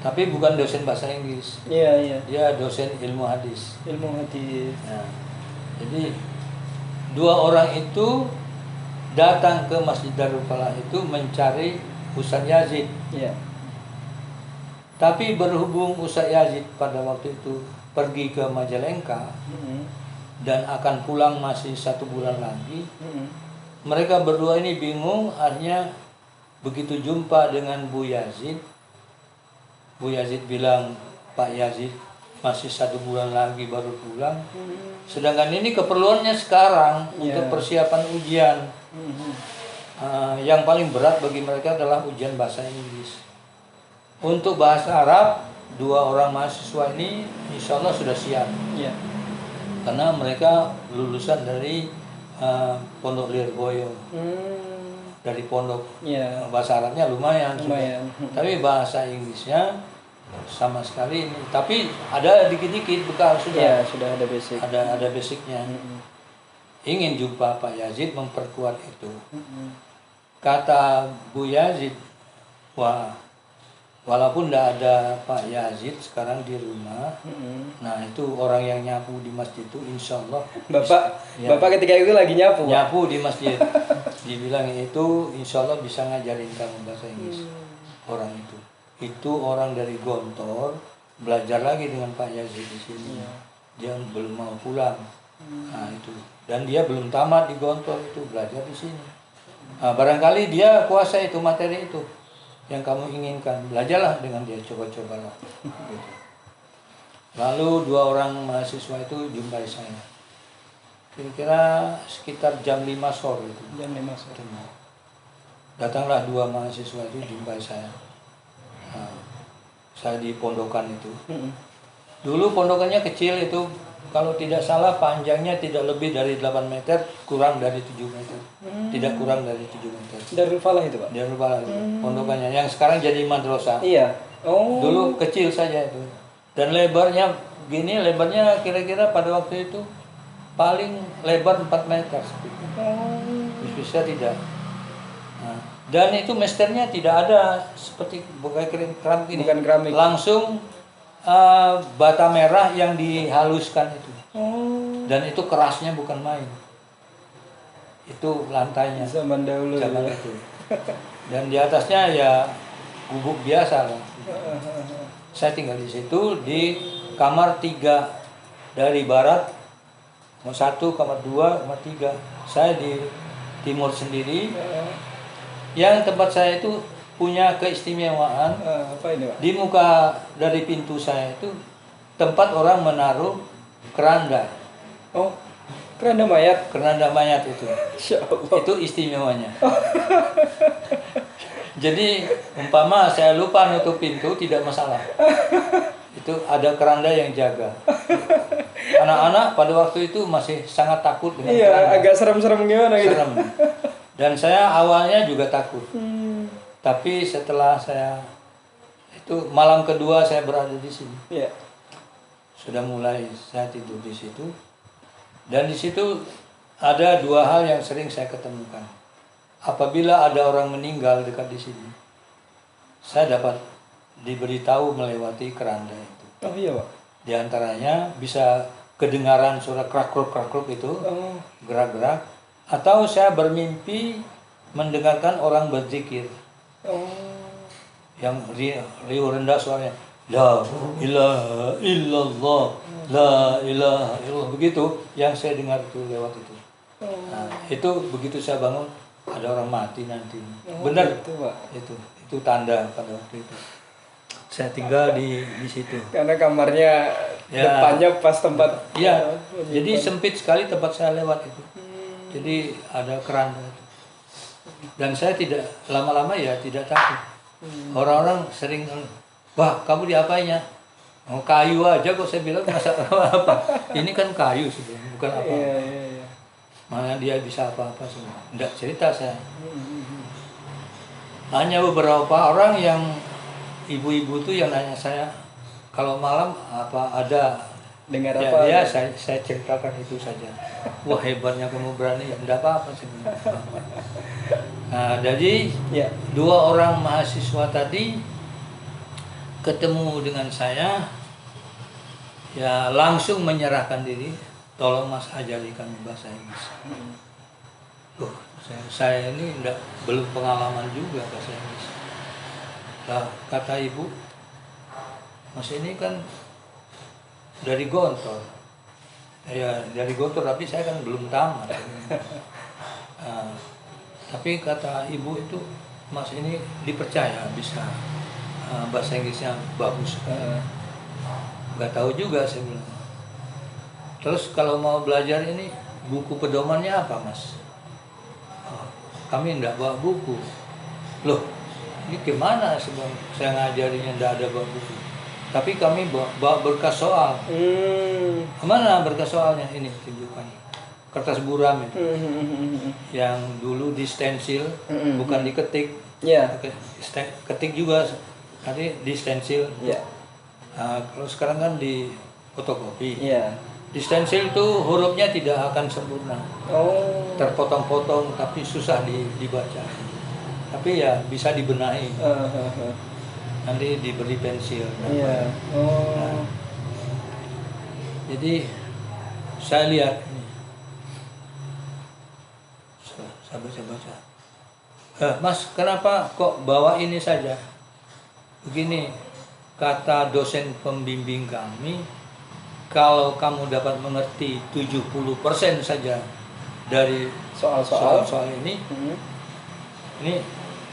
Tapi bukan dosen bahasa Inggris. Iya, iya. Dia dosen ilmu hadis. Ilmu hadis. Nah, jadi dua orang itu datang ke Masjid Darul Falah itu mencari Ustadz Yazid. Iya. Tapi berhubung Ustadz Yazid pada waktu itu pergi ke Majalengka dan akan pulang masih 1 bulan lagi, mereka berdua ini bingung. Akhirnya begitu jumpa dengan Bu Yazid bilang, Pak Yazid masih 1 bulan lagi baru pulang, sedangkan ini keperluannya sekarang untuk persiapan ujian. Yang paling berat bagi mereka adalah ujian bahasa Inggris. Untuk bahasa Arab, 2 orang mahasiswa ini insya Allah sudah siap. Iya. Karena mereka lulusan dari Pondok Lirboyo, dari pondok. Iya. Bahasa Arabnya lumayan. Lumayan. Tapi bahasa Inggrisnya sama sekali ini. Tapi ada dikit-dikit bekal sudah. Iya, sudah ada basic. Ada basicnya. Ingin jumpa Pak Yazid memperkuat itu. Kata Bu Yazid, wah, walaupun tidak ada Pak Yazid sekarang di rumah, nah itu orang yang nyapu di masjid itu insya Allah. Bapak ketika itu lagi nyapu. Nyapu di masjid. Dibilang itu insya Allah bisa ngajarin kamu bahasa Inggris. Orang itu. Itu orang dari Gontor belajar lagi dengan Pak Yazid di sini. Dia belum mau pulang. Nah itu. Dan dia belum tamat di Gontor itu, belajar di sini. Nah, barangkali dia kuasa itu materi itu yang kamu inginkan, belajarlah dengan dia, coba-cobalah. Gitu. Lalu 2 orang mahasiswa itu jumpai saya. Kira-kira sekitar jam 5 sore itu. Jam 5 sore. Datanglah 2 mahasiswa itu jumpai saya. Nah, saya di pondokan itu. Dulu pondokannya kecil itu, kalau tidak salah panjangnya tidak lebih dari 8 meter, kurang dari 7 meter. Tidak kurang dari 7 meter. Darul Falah itu, Pak? Darul Falah itu, pondokannya. Yang sekarang jadi madrasah. Iya. Oh. Dulu kecil saja itu. Dan lebarnya gini, lebarnya kira-kira pada waktu itu paling lebar 4 meter. Bisa tidak. Nah, dan itu mesternya tidak ada seperti bukan keramik ini. Bukan keramik. Langsung bata merah yang dihaluskan itu. Dan itu kerasnya bukan main. Itu lantainya. Zaman dahulu. Zaman ya. itu. Dan di atasnya ya gubuk biasa lah. Saya tinggal di situ di kamar 3 dari barat, kamar 1, kamar 2, kamar 3. Saya di timur sendiri. Yang tempat saya itu punya keistimewaan. Apa ini, Pak? Di muka dari pintu saya itu tempat orang menaruh keranda. Oh, keranda mayat. Keranda mayat itu. Insya Allah. Itu istimewanya. Jadi umpama saya lupa nutup pintu tidak masalah. Itu ada keranda yang jaga. Anak-anak pada waktu itu masih sangat takut dengan keranda. Iya, agak serem-serem gimana gitu. Serem. Dan saya awalnya juga takut. Tapi setelah saya itu malam kedua saya berada di sini. Iya. Sudah mulai saya tidur di situ. Dan di situ ada 2 hal yang sering saya ketemukan. Apabila ada orang meninggal dekat di sini, saya dapat diberitahu melewati keranda itu. Oh iya, Pak. Di antaranya bisa kedengaran suara krak-kruk itu, gerak-gerak, atau saya bermimpi mendengarkan orang berzikir. Yang riuh rendah suaranya, la ilaha illallah, la ilaha illallah, begitu yang saya dengar itu lewat itu. Nah, itu begitu saya bangun ada orang mati nanti. Benar itu, Pak. Itu tanda pada waktu itu. Saya tinggal di situ. Karena kamarnya depannya pas tempat. Iya. Jadi sempit sekali tempat saya lewat itu. Jadi ada keranda itu. Dan saya tidak lama-lama ya tidak takut. Orang-orang sering, wah kamu diapainya? Oh, kayu aja kok, saya bilang masa apa? Ini kan kayu sebenarnya, bukan apa. Mana dia bisa apa-apa semua. Enggak cerita saya. Hanya beberapa orang yang ibu-ibu tuh yang nanya saya, kalau malam apa ada Dengar ya, apa? ya saya ceritakan itu saja. Wah hebatnya kamu berani, ya enggak apa-apa sih. Nah, jadi Ya. dua orang mahasiswa tadi ketemu dengan saya, ya langsung menyerahkan diri, tolong Mas ajari kami bahasa Inggris. Loh, saya ini belum pengalaman juga bahasa Inggris. Nah, kata ibu, Mas ini kan dari Gontor. Ya dari Gontor, tapi saya kan belum tamat. Nah, tapi kata ibu itu, Mas ini dipercaya bisa bahasa Inggrisnya bagus. Nggak tahu juga saya bilang. Terus kalau mau belajar ini buku pedomannya apa Mas? Oh, kami enggak bawa buku. Loh, ini gimana sebab saya ngajarinya enggak ada bawa buku? Tapi kami bawa berkas soal. Kemana berkas soalnya? Ini tunjukkan. Kertas buram itu. Yang dulu di stensil, bukan diketik. Ya. Ketik juga, nanti di stensil. Ya. Nah, kalau sekarang kan di fotokopi. Ya. Di stensil itu hurufnya tidak akan sempurna. Oh. Terpotong-potong tapi susah dibaca. Tapi ya bisa dibenahi. Nanti diberi pensil. Iya. Oh. Nah, jadi saya lihat ini. Saya baca-baca. Mas, kenapa kok bawa ini saja? Begini, kata dosen pembimbing kami, kalau kamu dapat mengerti 70% saja dari soal-soal ini, ini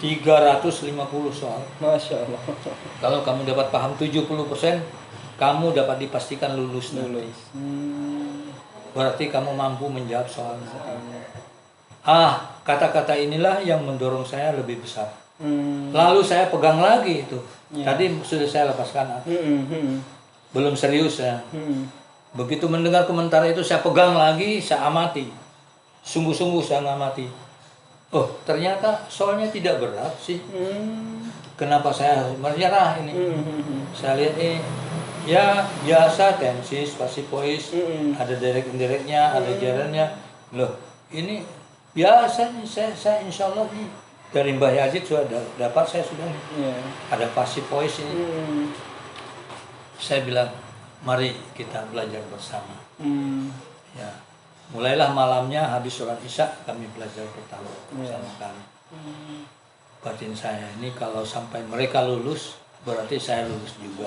350 soal. Masya Allah. Kalau kamu dapat paham 70%, kamu dapat dipastikan lulus nanti. Berarti kamu mampu menjawab soalnya. Kata-kata inilah yang mendorong saya lebih besar. Lalu saya pegang lagi itu. Tadi sudah saya lepaskan. Belum serius ya. Begitu mendengar komentar itu saya pegang lagi, saya amati. Sungguh-sungguh saya ngamati. Oh, ternyata soalnya tidak berat sih. Kenapa saya menyerah ini? Saya lihat ini, ya biasa tensi, spasi pois, ada direct-indirectnya, ada jarannya. Loh, ini biasa nih, saya insya Allah nih dari Mbah Yazid sudah dapat, saya sudah nih. Ada spasi pois ini. Saya bilang, mari kita belajar bersama. Ya. Mulailah malamnya habis sholat isya kami belajar pertama bersama kami. Batin saya ini kalau sampai mereka lulus berarti saya lulus juga.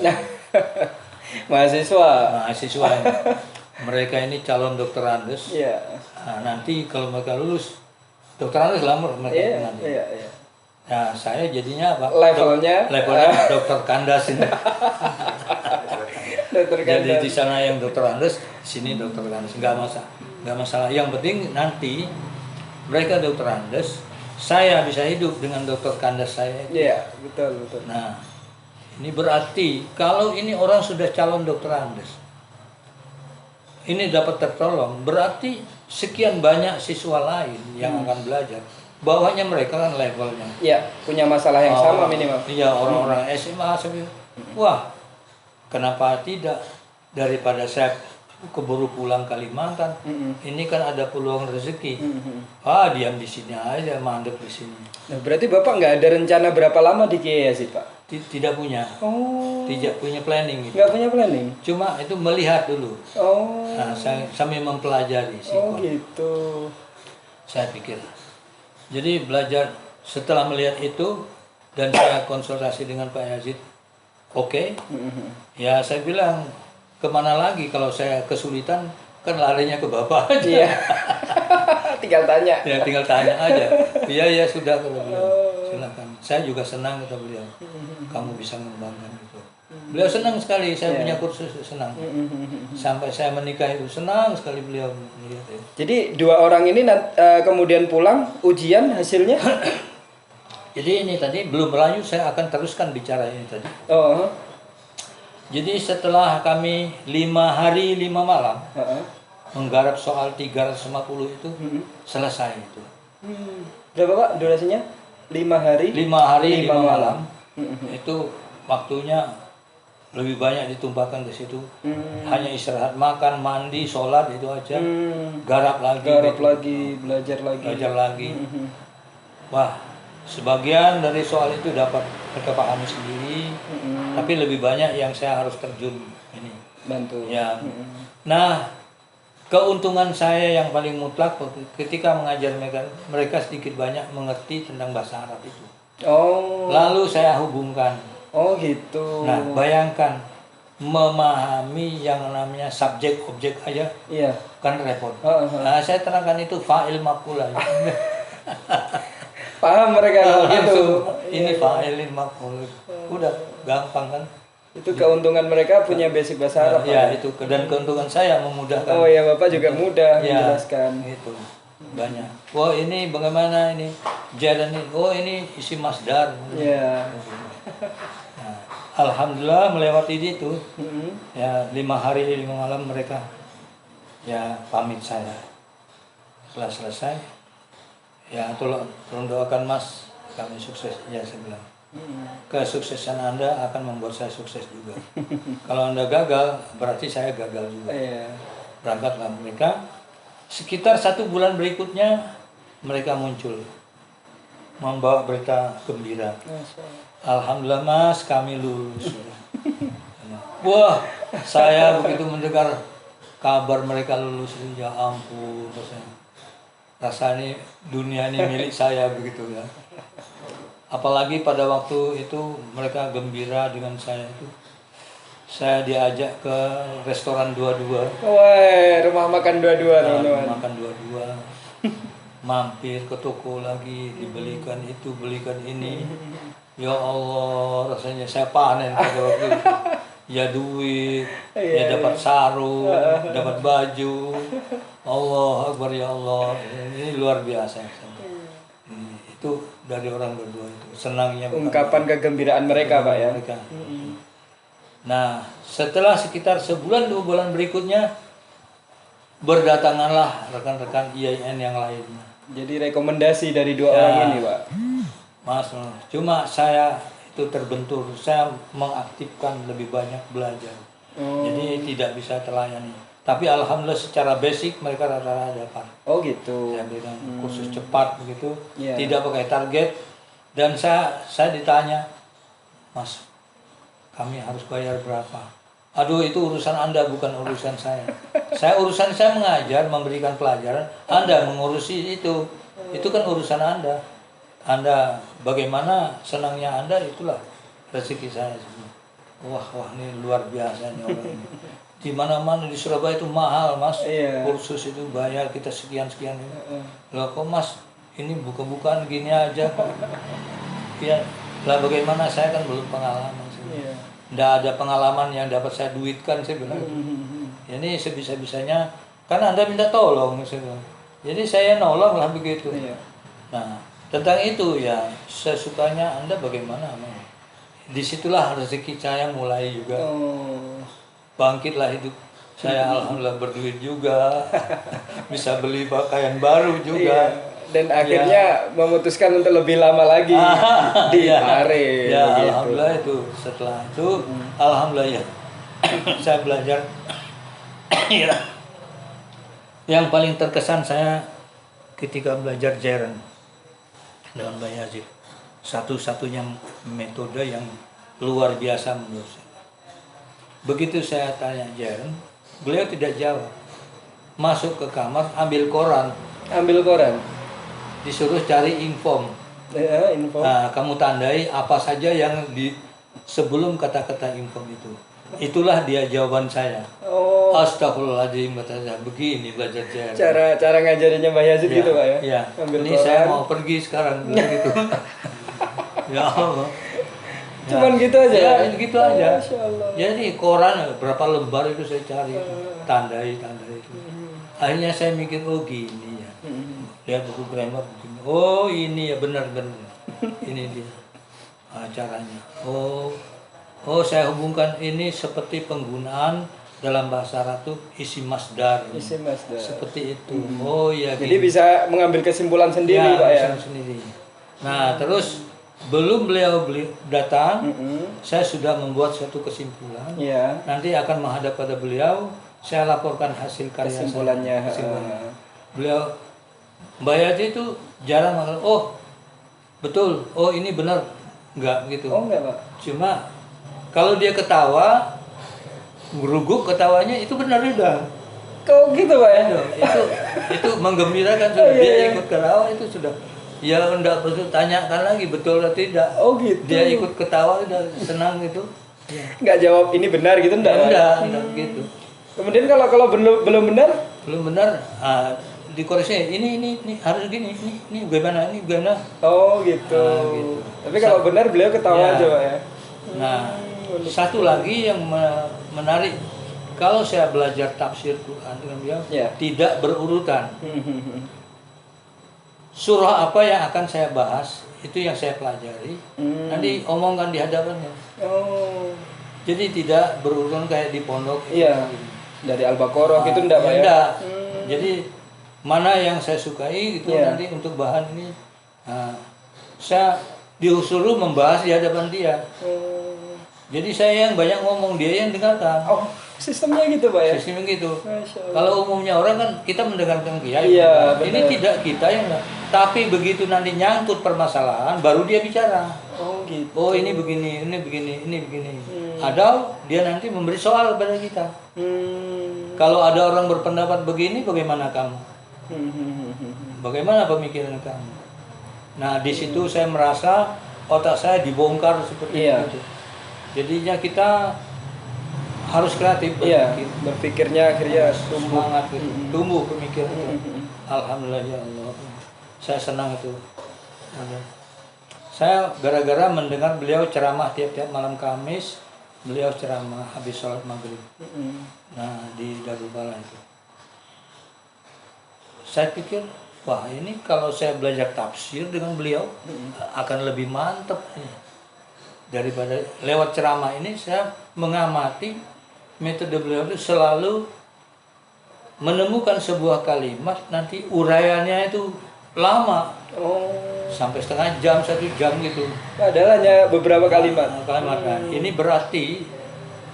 Mahasiswa. Ini. Mereka ini calon dokter Andes. Iya. Nah, nanti kalau mereka lulus dokter Andes lamar mereka nanti. Iya. Nah, saya jadinya apa? Levelnya dokter kandas ini. Jadi di sana yang dokter Andes, di sini dokter kandas, nggak masalah. Yang penting nanti mereka dokter Andes, saya bisa hidup dengan dokter kandas saya. Iya, betul. Nah, ini berarti kalau ini orang sudah calon dokter Andes, ini dapat tertolong, berarti sekian banyak siswa lain yang akan belajar. Bawahnya mereka kan levelnya. Iya, punya masalah yang sama minimal. Iya, orang-orang SMA saya. Wah, kenapa tidak? Daripada saya keburu pulang Kalimantan, ini kan ada peluang rezeki. Diam di sini aja, mandek di sini. Nah, berarti Bapak nggak ada rencana berapa lama di Kiai Yazid, Pak? Tidak punya. Oh. Tidak punya planning gitu. Nggak punya planning? Cuma itu melihat dulu. Oh. Nah, sambil mempelajari sih. Oh gitu. Saya pikir. Jadi belajar setelah melihat itu dan saya konsultasi dengan Pak Yazid. Oke. Ya saya bilang, kemana lagi kalau saya kesulitan, kan larinya ke Bapak aja. Iya. Tinggal tanya. Ya tinggal tanya aja. Iya sudah kalau beliau. Silakan. Saya juga senang kata beliau. Kamu bisa mengembangkan itu. Beliau senang sekali. Saya punya kursus senang. Sampai saya menikah itu senang sekali beliau melihat itu. Jadi dua orang ini kemudian pulang ujian hasilnya? Jadi ini tadi belum berlanjut, saya akan teruskan bicara ini tadi. Oh. Jadi setelah kami 5 hari 5 malam menggarap soal 350 itu selesai itu. Berapa Pak durasinya? 5 hari 5 5 malam. Itu waktunya lebih banyak ditumpahkan ke situ. Hanya istirahat, makan, mandi, sholat itu aja. Garap lagi, belajar lagi. belajar lagi. Wah, sebagian dari soal itu dapat mereka pahami sendiri, tapi lebih banyak yang saya harus terjun ini. Bantu. Ya. Nah, keuntungan saya yang paling mutlak ketika mengajar mereka sedikit banyak mengerti tentang bahasa Arab itu. Oh. Lalu saya hubungkan. Oh gitu. Nah, bayangkan memahami yang namanya subjek objek aja Iya. kan repot. Heeh. Nah, saya terangkan itu fa'il maf'ul aja. Paham mereka kalau gitu. Langsung, ini fa'ilin maf'ul. Udah gampang kan? Itu keuntungan mereka punya basic bahasa Arab. Ya, itu dan keuntungan saya memudahkan. Oh ya, Bapak juga mudah Ya, menjelaskan. itu banyak. Wah, ini bagaimana ini? Jalan ini. Oh, ini isi masdar. Ya. Nah, alhamdulillah melewati itu. Ya, 5 hari 5 malam mereka ya pamit saya. Setelah selesai, ya tolong doakan Mas, kami sukses. Ya, saya bilang. Kesuksesan Anda akan membuat saya sukses juga. Kalau Anda gagal, berarti saya gagal juga. Iya. Berangkatlah mereka. Sekitar 1 bulan berikutnya mereka muncul membawa berita gembira. Alhamdulillah Mas, kami lulus. Wah, saya begitu mendengar kabar mereka lulus, ya ampun, rasanya dunia ini milik saya begitu ya. Apalagi pada waktu itu mereka gembira dengan saya itu. Saya diajak ke restoran 22. Wah, rumah makan 22 teman-teman. Makan 22. Mampir ke toko lagi, dibelikan itu, belikan ini. Ya Allah, rasanya saya panen pada waktu itu. Ya duit, ya dapat sarung, dapat baju. Allah Akbar, ya Allah. Ini luar biasa. Itu dari orang berdua itu senangnya Ungkapan kegembiraan mereka, Pak ya. Mereka. Nah, setelah sekitar sebulan 2 bulan berikutnya berdatanganlah rekan-rekan IAIN yang lainnya. Jadi rekomendasi dari 2 orang ini, Pak. Mas, cuma saya itu terbentur, saya mengaktifkan lebih banyak belajar. Jadi tidak bisa terlayani. Tapi alhamdulillah secara basic mereka rata-rata dapat. Oh gitu. Saya bilang kursus cepat begitu, Yeah. tidak pakai target. Dan saya ditanya, Mas, kami harus bayar berapa? Aduh, itu urusan Anda, bukan urusan saya. Urusan saya mengajar, memberikan pelajaran. Anda mengurusi itu. Itu kan urusan Anda. Anda bagaimana senangnya Anda, itulah rezeki saya. Wah, ini luar biasa nih orang ini. Di mana-mana di Surabaya itu mahal, Mas. Iya. Kursus itu bayar kita sekian-sekian. Loh kok Mas, ini buka-bukaan gini aja kok. Ya, lah bagaimana, saya kan belum pengalaman. Iya. Nggak ada pengalaman yang dapat saya duitkan, saya bilang. Ini sebisa-bisanya, kan Anda minta tolong, saya bilang. Jadi saya nolong lah begitu. Iya. Nah, tentang itu ya, sesukanya Anda bagaimana. Disitulah rezeki saya mulai juga. Bangkitlah hidup saya, alhamdulillah berduit juga, bisa beli pakaian baru juga. Iya. Dan akhirnya memutuskan untuk lebih lama lagi di Pare. Ya, alhamdulillah itu. Setelah itu, alhamdulillah ya, saya belajar. Ya. Yang paling terkesan saya ketika belajar Jeren dengan Mbak Yazid. Satu-satunya metode yang luar biasa menurut saya. Begitu saya tanya Jeren, beliau tidak jawab. Masuk ke kamar, ambil koran. Ambil koran. Disuruh cari inform. Ya, info. Nah, kamu tandai apa saja yang di sebelum kata-kata inform itu. Itulah dia jawaban saya. Oh. Astagfirullahaladzim, kata saya. Begini belajar Jeren. Cara ngajarinnya Mbak Yazid gitu, Pak ya? Iya. Ambil Ini koran. saya mau pergi sekarang begitu. Ya Allah. Cuman gitu aja. Ya, gitu aja. Masya Allah. Jadi koran berapa lembar itu saya cari, tandai itu. Akhirnya saya mikir, oh gini ya. Lihat buku grammar begini. Oh ini ya, benar-benar. Ini dia caranya. Oh saya hubungkan ini seperti penggunaan dalam bahasa Arab itu isi masdar. Isi masdar. Seperti itu. Oh ya. Jadi gini. bisa mengambil kesimpulan sendiri, Ya, Pak ya. sendiri. Nah, terus belum beliau datang, Mm-mm. saya sudah membuat suatu kesimpulan. Iya. Nanti akan menghadap pada beliau, saya laporkan hasil karya Kesimpulannya. saya. Kesimpulannya. Beliau, Mbak Yati itu jarang mengatakan, oh betul, oh ini benar, enggak gitu. Oh enggak Pak. Cuma kalau dia ketawa, beruguk ketawanya itu benar juga. Kok gitu Pak ya? Itu menggembirakan sudah. Oh, iya, Dia iya. ikut ketawa itu sudah. Ya enggak perlu tanyakan lagi betul atau tidak. Oh gitu. Dia ikut ketawa udah senang gitu. Ya. Nggak jawab ini benar gitu enggak Pak? Enggak gitu. Kemudian kalau belum benar? Belum benar, dikoreksi. Ini harus gini. Ini bagaimana? Ini bagaimana? Oh gitu. Gitu. Tapi kalau benar beliau ketawa Ya. aja Pak ya. Nah, satu lagi yang menarik, kalau saya belajar tafsir Quran dengan beliau, Ya. tidak berurutan. Surah apa yang akan saya bahas, itu yang saya pelajari. Nanti omongkan di hadapannya. Oh. Jadi tidak berurutan kayak di pondok. Iya. Dari Al-Baqarah gitu enggak Pak ya? Enggak. Jadi mana yang saya sukai itu Iya. nanti untuk bahan ini. Nah, saya disuruh membahas di hadapan dia. Jadi saya yang banyak ngomong, dia yang dengarkan. Oh, sistemnya gitu Pak ya? Sistem gitu. Masya Allah. Kalau umumnya orang kan kita mendengarkan kiai. Iya, Ini benar. tidak kita yang, tapi begitu nanti nyangkut permasalahan, baru dia bicara. Oh gitu. Oh ini begini, ini begini, ini begini. Atau dia nanti memberi soal kepada kita. Kalau ada orang berpendapat begini, bagaimana kamu? Bagaimana pemikiran kamu? Nah di situ saya merasa otak saya dibongkar seperti Iya. itu. Jadinya kita harus kreatif Iya, berpikir. berpikirnya akhirnya tumbuh. Semangat gitu. Tumbuh pemikiran itu. Alhamdulillah ya Allah. Saya senang itu. Saya gara-gara mendengar beliau ceramah tiap-tiap malam Kamis, beliau ceramah habis sholat maghrib. Nah di Darul Bala itu. Saya pikir, wah ini kalau saya belajar tafsir dengan beliau akan lebih mantap nih. Daripada lewat ceramah ini saya mengamati metode beliau itu selalu menemukan sebuah kalimat nanti uraiannya itu lama. Oh. Sampai setengah jam, 1 jam gitu. Padahal hanya beberapa kalimat. Kalimat. Nah, ini berarti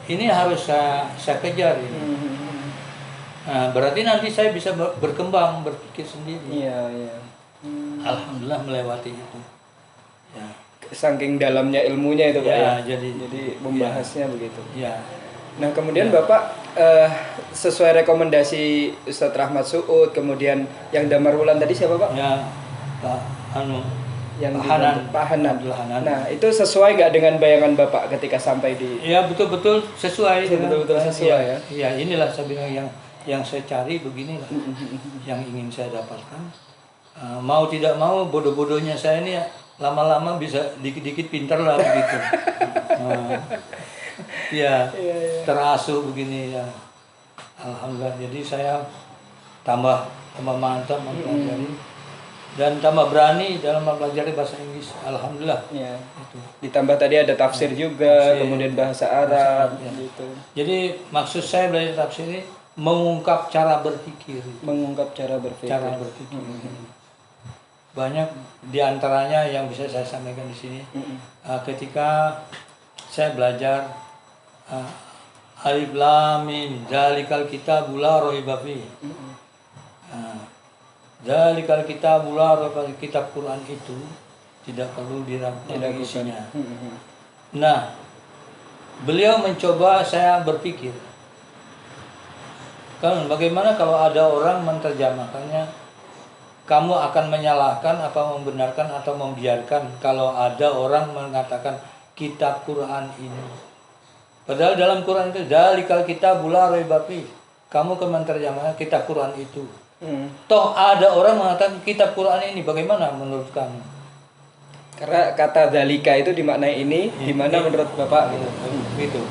ini harus saya kejar ini. Nah, berarti nanti saya bisa berkembang, berpikir sendiri. Iya, iya. Alhamdulillah melewati itu. Ya. Saking dalamnya ilmunya itu Pak Ya, ya. jadi membahasnya begitu. Ya. Nah, kemudian Bapak sesuai rekomendasi Ustadz Rahmat Suud, kemudian yang Damar Wulan tadi siapa Pak? Ya, Pak Yang Pak Hanan. dibantu- Pak Hanan. Abdul Hanan. Nah, itu sesuai nggak dengan bayangan Bapak ketika sampai di Ya betul-betul sesuai. Betul-betul sesuai ya. Ya inilah saya bilang yang saya cari beginilah, yang ingin saya dapatkan. Mau tidak mau bodoh-bodohnya saya ini lama-lama bisa dikit-dikit pinter lah begitu. Ya terasuh begini ya. Alhamdulillah. Jadi saya tambah mantap mempelajari dan tambah berani dalam mempelajari bahasa Inggris. Alhamdulillah. ya. Itu. Ditambah tadi ada tafsir juga, Tafsir. kemudian bahasa Arab Ya. gitu. Jadi maksud saya belajar tafsir ini mengungkap cara berpikir. Mengungkap cara berpikir. Cara berpikir. Banyak diantaranya yang bisa saya sampaikan di sini. Ketika saya belajar Alif Lam Mim, Dzalikal Kitabul La Raiba Fihi. Dzalikal Kitabul La Raiba Fihi, kitab Quran itu tidak perlu diragukan isinya. Nah, beliau mencoba saya berpikir. Kan bagaimana kalau ada orang menerjemahkannya, kamu akan menyalahkan apa membenarkan atau membiarkan kalau ada orang mengatakan kitab Quran ini. Padahal dalam Quran itu dzalikal kitabul la raiba fihi. Kamu akan menerjemahkan kitab Quran itu. Toh ada orang mengatakan kitab Quran ini, bagaimana menurut kamu? Karena kata dalika itu dimaknai ini, gimana menurut Bapak gitu. Gitu.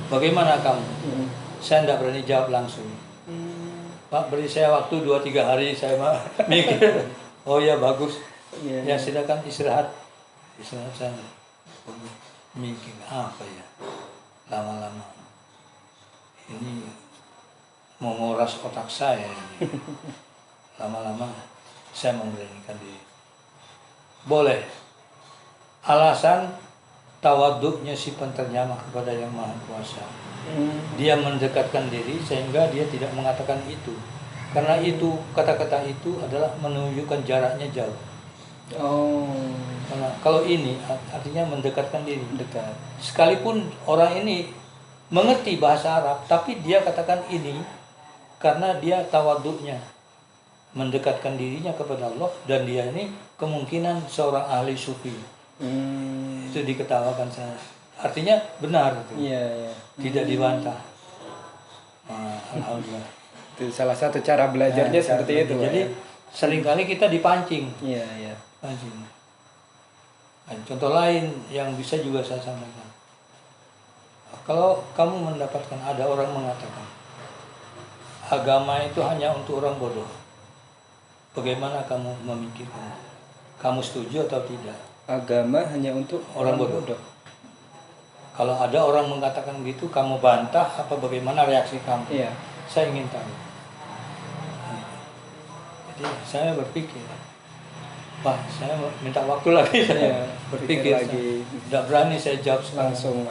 Bagaimana kamu? Saya tidak berani jawab langsung. Pak, beri saya waktu 2-3 hari saya mikir. Oh ya bagus. Iya, Ya silakan istirahat. Istirahat saya mikir apa ya. Lama-lama ini menguras otak saya ini. Lama-lama saya memberanikan diri. boleh. Alasan tawaduknya si penterjemah kepada Yang Maha Kuasa. Dia mendekatkan diri sehingga dia tidak mengatakan itu. Karena itu, kata-kata itu adalah menunjukkan jaraknya jauh. Karena kalau ini artinya mendekatkan diri. Dekat. Sekalipun orang ini mengerti bahasa Arab, tapi dia katakan ini karena dia tawaduknya, mendekatkan dirinya kepada Allah, dan dia ini kemungkinan seorang ahli sufi. Itu diketawakan saya. Artinya benar itu. Iya. Tidak dibantah. Alhamdulillah. Itu salah satu cara belajarnya seperti itu. Jadi seringkali kita dipancing. Iya. Pancing. Nah, contoh lain yang bisa juga saya sampaikan. Kalau kamu mendapatkan ada orang mengatakan agama itu hanya untuk orang bodoh, bagaimana kamu memikirkan? Kamu setuju atau tidak? Agama hanya untuk Orang bodoh. Kalau ada orang mengatakan gitu, kamu bantah apa bagaimana reaksi kamu? Iya. Saya ingin tahu. Jadi saya berpikir, wah saya minta waktu lagi. Saya berpikir lagi. Tidak berani saya jawab Langsung.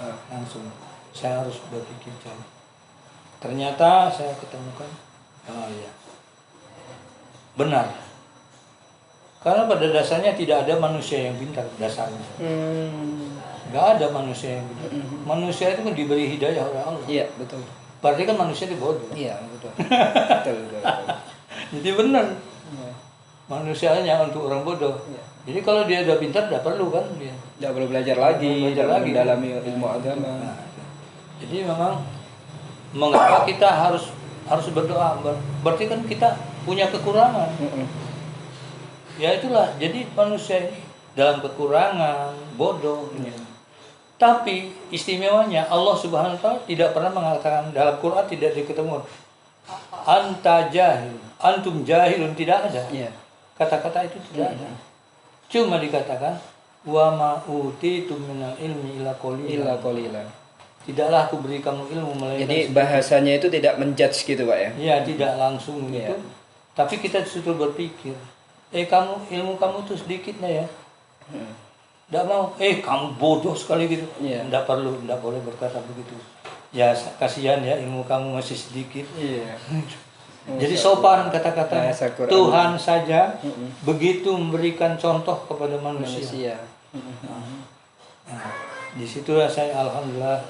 Saya harus berpikir jauh. Ternyata saya ketemukan, oh iya, benar. Karena pada dasarnya tidak ada manusia yang pintar dasarnya. Nggak ada manusia yang pintar. Manusia itu kan diberi hidayah oleh Allah. Iya, betul. Berarti kan manusia itu bodoh. Iya, betul. betul. Jadi benar. Iya. Manusia hanya untuk orang bodoh. Iya. Jadi kalau dia udah pintar, tidak perlu kan dia. Tidak perlu belajar lagi, mendalami ilmu agama. Nah, jadi memang mengapa kita harus berdoa? Berarti kan kita punya kekurangan. Ya itulah. Jadi manusia ini dalam kekurangan, bodoh. Tapi istimewanya Allah Subhanahu wa taala tidak pernah mengatakan dalam Quran, tidak diketemu anta jahil, antum jahilun, tidak ada. Iya. Kata-kata itu tidak ada. Cuma dikatakan wa ma utitum minal ilmi illa qalila. Tidaklah aku beri kamu ilmu melainkan. Jadi bahasanya itu tidak menjudge gitu, Pak ya? Iya, tidak langsung gitu. Tapi kita disuruh berpikir, ilmu kamu tuh sedikit ya. Tidak mau, kamu bodoh sekali gitu. Tidak perlu, tidak boleh berkata begitu. Ya kasihan ya, ilmu kamu masih sedikit. Iya. Jadi sopan kata-kata. Tuhan saja begitu memberikan contoh kepada manusia. Nah, disitulah saya alhamdulillah,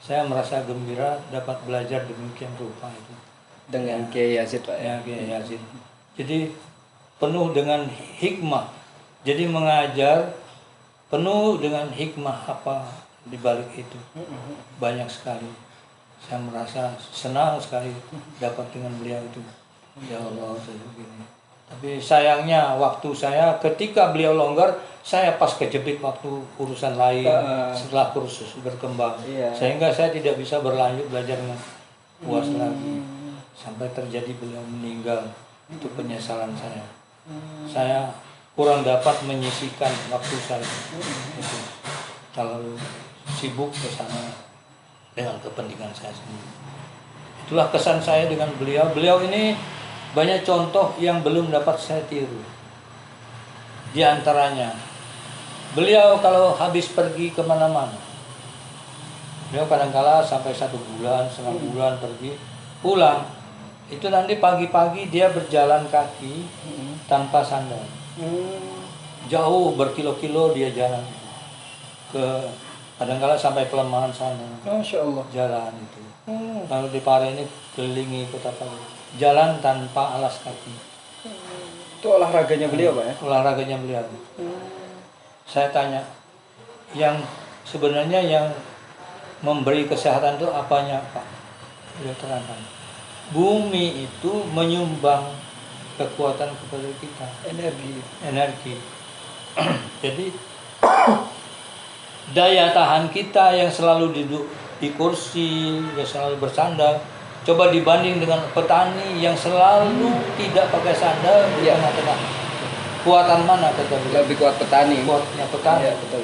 saya merasa gembira dapat belajar demikian rupa itu. Dengan Kiai Yazid, Pak ya? Kiai Yazid. Jadi penuh dengan hikmah. Jadi mengajar penuh dengan hikmah apa di balik itu. Banyak sekali. Saya merasa senang sekali dapat dengan beliau itu. Ya Allah, saya begini. Tapi sayangnya waktu saya ketika beliau longgar, saya pas kejepit waktu urusan lain setelah kursus berkembang. Sehingga saya tidak bisa berlanjut belajar dengan puas lagi. Sampai terjadi beliau meninggal. Itu penyesalan saya. Saya kurang dapat menyisihkan waktu saya. Itu terlalu sibuk ke sana dengan kepentingan saya sendiri. Itulah kesan saya dengan beliau. Beliau ini banyak contoh yang belum dapat saya tiru. Di antaranya, beliau kalau habis pergi kemana-mana, beliau kadang-kala sampai 1 bulan, setengah bulan pergi, pulang. Itu nanti pagi-pagi dia berjalan kaki tanpa sandal. Jauh berkilo-kilo dia jalan ke, kadang-kala sampai Pelemahan sana. Masya Allah. Jalan itu. Lalu di Pare ini kelilingi kota Pare. Jalan tanpa alas kaki. Itu olahraganya beliau, Pak ya? Olahraganya beliau. Saya tanya, yang sebenarnya yang memberi kesehatan itu apanya, Pak? Beliau terangkan, bumi itu menyumbang kekuatan kepada kita, energi. Jadi daya tahan kita yang selalu duduk di kursi, yang selalu bersandar, coba dibanding dengan petani yang selalu tidak pakai sandal di tengah-tengah. Kuatan mana kata beliau? Lebih kuat petani. Kuatnya petani. Ya, betul.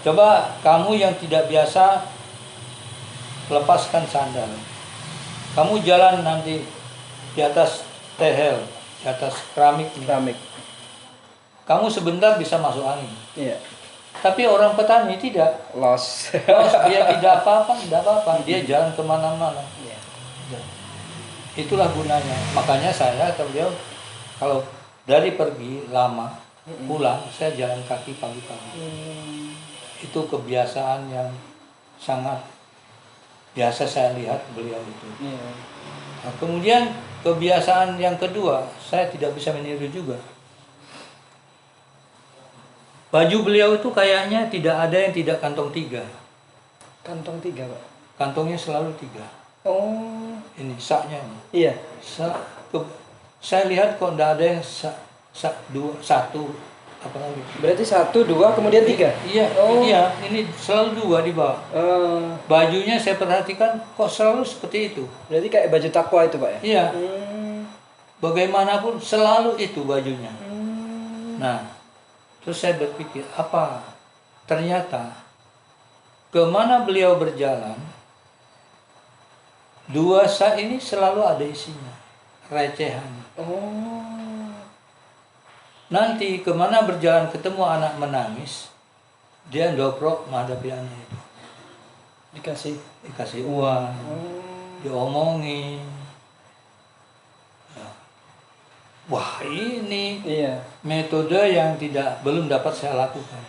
Coba kamu yang tidak biasa, lepaskan sandal. Kamu jalan nanti di atas tehel, di atas keramik. kamu sebentar bisa masuk angin. Iya. Tapi orang petani tidak. Loss. Terus dia tidak apa-apa, tidak apa-apa. Dia jalan kemana-mana. Iya. Itulah gunanya. Makanya saya atau beliau kalau dari pergi lama pulang, saya jalan kaki pagi-pagi. Itu kebiasaan yang sangat biasa saya lihat beliau itu. Iya. Nah, kemudian kebiasaan yang kedua, saya tidak bisa meniru juga. Baju beliau itu kayaknya tidak ada yang tidak kantong 3. Kantong 3, Pak. Kantongnya selalu 3. Oh. Ini saknya ini. Iya. Saya lihat kok tidak ada yang satu apa lagi. Berarti 1, 2, kemudian 3. Iya, Oh. iya, ini selalu 2 di bawah. Bajunya saya perhatikan kok selalu seperti itu. Berarti kayak baju takwa itu, Pak ya? Iya. Bagaimanapun selalu itu bajunya. Nah, terus saya berpikir apa? Ternyata kemana beliau berjalan, 2 sak ini selalu ada isinya, recehan. Oh. Nanti kemana berjalan ketemu anak menangis, dia dobrok menghadapi anak itu. Dikasih uang, diomongin. Nah, wah ini Iya. metode yang belum dapat saya lakukan.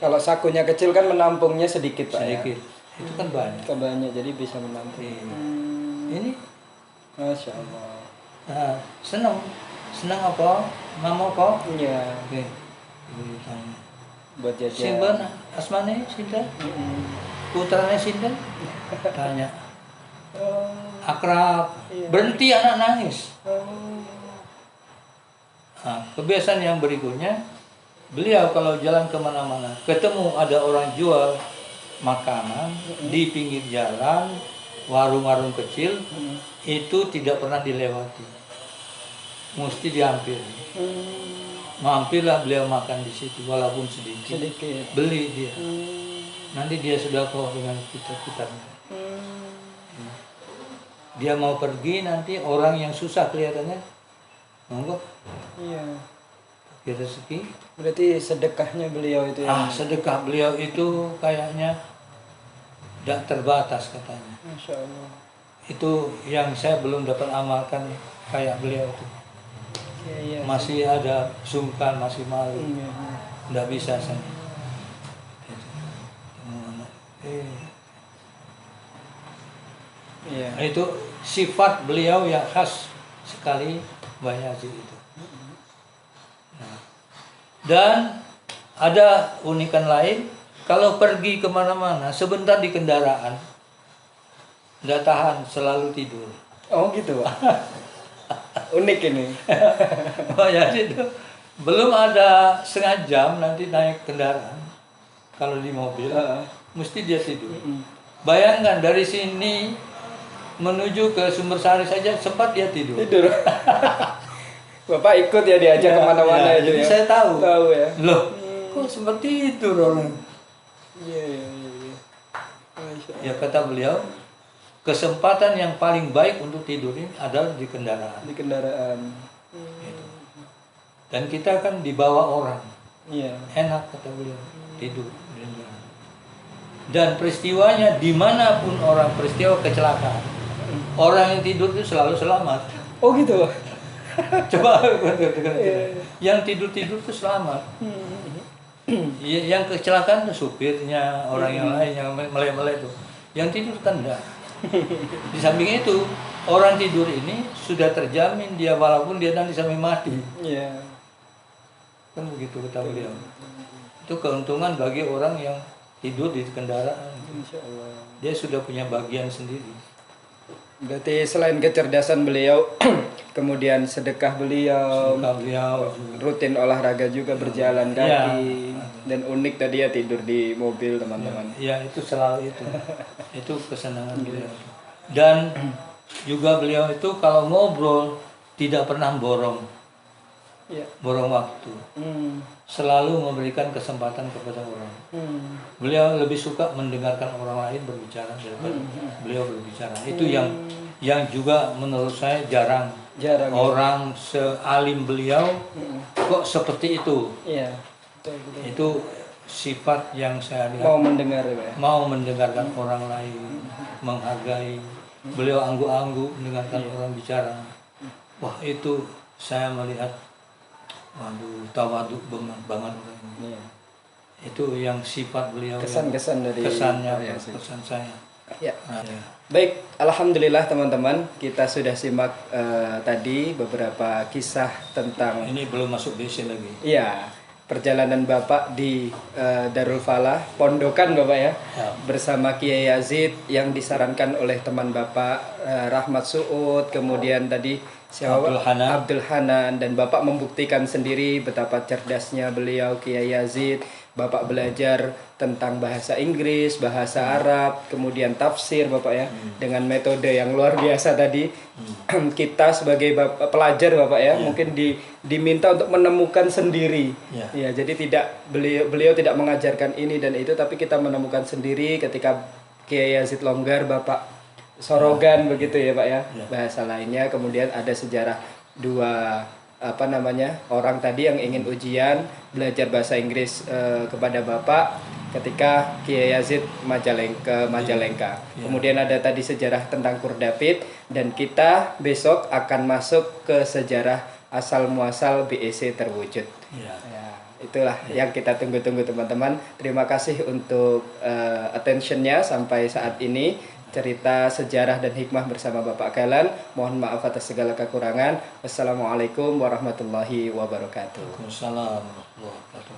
Kalau sakunya kecil kan menampungnya sedikit, Pak. Sedikit, Ya? itu kan banyak. Banyak, jadi bisa menampung. Iya. Ini Masya Allah. senang apa? Mama apa? Iya. Oke. Ibu ditanya. Buat jajan. Simpen asmane sinten? Putranya sinten? Tanya. Akrab. Iya. Berhenti anak nangis. Nah, kebiasaan yang berikutnya, beliau kalau jalan kemana-mana, ketemu ada orang jual makanan di pinggir jalan, warung-warung kecil, itu tidak pernah dilewati. Mesti dihampiri. Mampirlah beliau makan di situ, walaupun sedikit. Beli dia. Nanti dia sudah kok dengan kitab-kitabnya. Dia mau pergi nanti orang yang susah kelihatannya, monggo. Iya. Pakai rezeki. Berarti sedekahnya beliau itu yang... Sedekah beliau itu kayaknya tidak terbatas katanya. Masya Allah. Itu yang saya belum dapat amalkan kayak beliau itu. Iya. Masih ada sungkan, masih malu. Iya. Tidak bisa saya. Iya. Itu sifat beliau yang khas sekali Mbah Yazid itu. Nah, dan ada unikan lain, kalau pergi kemana-mana, sebentar di kendaraan, tidak tahan, selalu tidur. Oh gitu, Pak. Unik ini. Mbah Yazid itu belum ada setengah jam nanti naik kendaraan, kalau di mobil, mesti dia tidur. Bayangkan dari sini menuju ke Sumbersari saja sempat dia tidur. Bapak ikut ya diajak kemana-mana itu jadi ya? saya tahu. Tahu ya. Loh, kok seperti itu orang? Iya. Ya kata beliau, kesempatan yang paling baik untuk tidur ini adalah di kendaraan. Di kendaraan. Gitu. Dan kita kan dibawa orang. Iya. Enak kata beliau, tidur di kendaraan. Dan peristiwanya dimanapun orang peristiwa kecelakaan, orang yang tidur itu selalu selamat. Oh gitu, Pak. Coba yang tidur-tidur itu selamat. Yang kecelakaan itu supirnya, orang yang lain yang melek-melek itu. Yang tidur kan enggak. Di samping itu, orang tidur ini sudah terjamin dia walaupun dia nanti sampai mati. Iya. Kan begitu kata beliau. Itu keuntungan bagi orang yang tidur di kendaraan. Insya Allah. Dia sudah punya bagian sendiri. Berarti selain kecerdasan beliau, kemudian sedekah beliau, rutin olahraga juga berjalan kaki, dan unik tadi ya tidur di mobil teman-teman. Iya, itu selalu itu. Itu kesenangan beliau. Dan juga beliau itu kalau ngobrol tidak pernah borong. Iya. Borong waktu. Selalu memberikan kesempatan kepada orang. Beliau lebih suka mendengarkan orang lain berbicara daripada beliau berbicara. Itu yang juga menurut saya jarang Jarang. Orang sealim beliau kok seperti itu. Iya. Betul, betul. Itu sifat yang saya lihat. Mau mendengar ya, Pak ya? Mau mendengarkan orang lain, menghargai. Beliau anggu-anggu mendengarkan orang bicara. Wah, itu saya melihat, waduh, tawaduk banget orang ini. Iya. Itu yang sifat beliau. Kesan-kesan dari kesannya, Pak Yazid. kesan saya. Ya. Nah, ya. Baik, alhamdulillah teman-teman, kita sudah simak tadi beberapa kisah tentang Ini belum masuk DC lagi. iya, perjalanan Bapak di Darul Falah, pondokan Bapak ya, Ya. bersama Kiai Yazid yang disarankan oleh teman Bapak Rahmat Suud, kemudian tadi siapa? Abdul Hanan. Abdul Hanan, dan Bapak membuktikan sendiri betapa cerdasnya beliau Kiai Yazid. Bapak belajar tentang bahasa Inggris, bahasa Arab, kemudian tafsir Bapak ya, dengan metode yang luar biasa tadi. Kita sebagai pelajar Bapak ya, mungkin diminta untuk menemukan sendiri. Ya. Ya, jadi beliau tidak mengajarkan ini dan itu, tapi kita menemukan sendiri ketika Kiai Yazid longgar, Bapak sorogan begitu ya Pak ya. Bahasa lainnya, kemudian ada sejarah dua orang tadi yang ingin ujian belajar bahasa Inggris kepada Bapak ketika Kiai Yazid Majalengka. Kemudian ada tadi sejarah tentang Kurdapid, dan kita besok akan masuk ke sejarah asal muasal BEC terwujud. Ya. Ya, itulah yang kita tunggu-tunggu teman-teman. Terima kasih untuk attentionnya sampai saat ini. Cerita sejarah dan hikmah bersama Bapak Kailan. Mohon maaf atas segala kekurangan. Wassalamualaikum warahmatullahi wabarakatuh. Waalaikumsalam warahmatullahi wabarakatuh.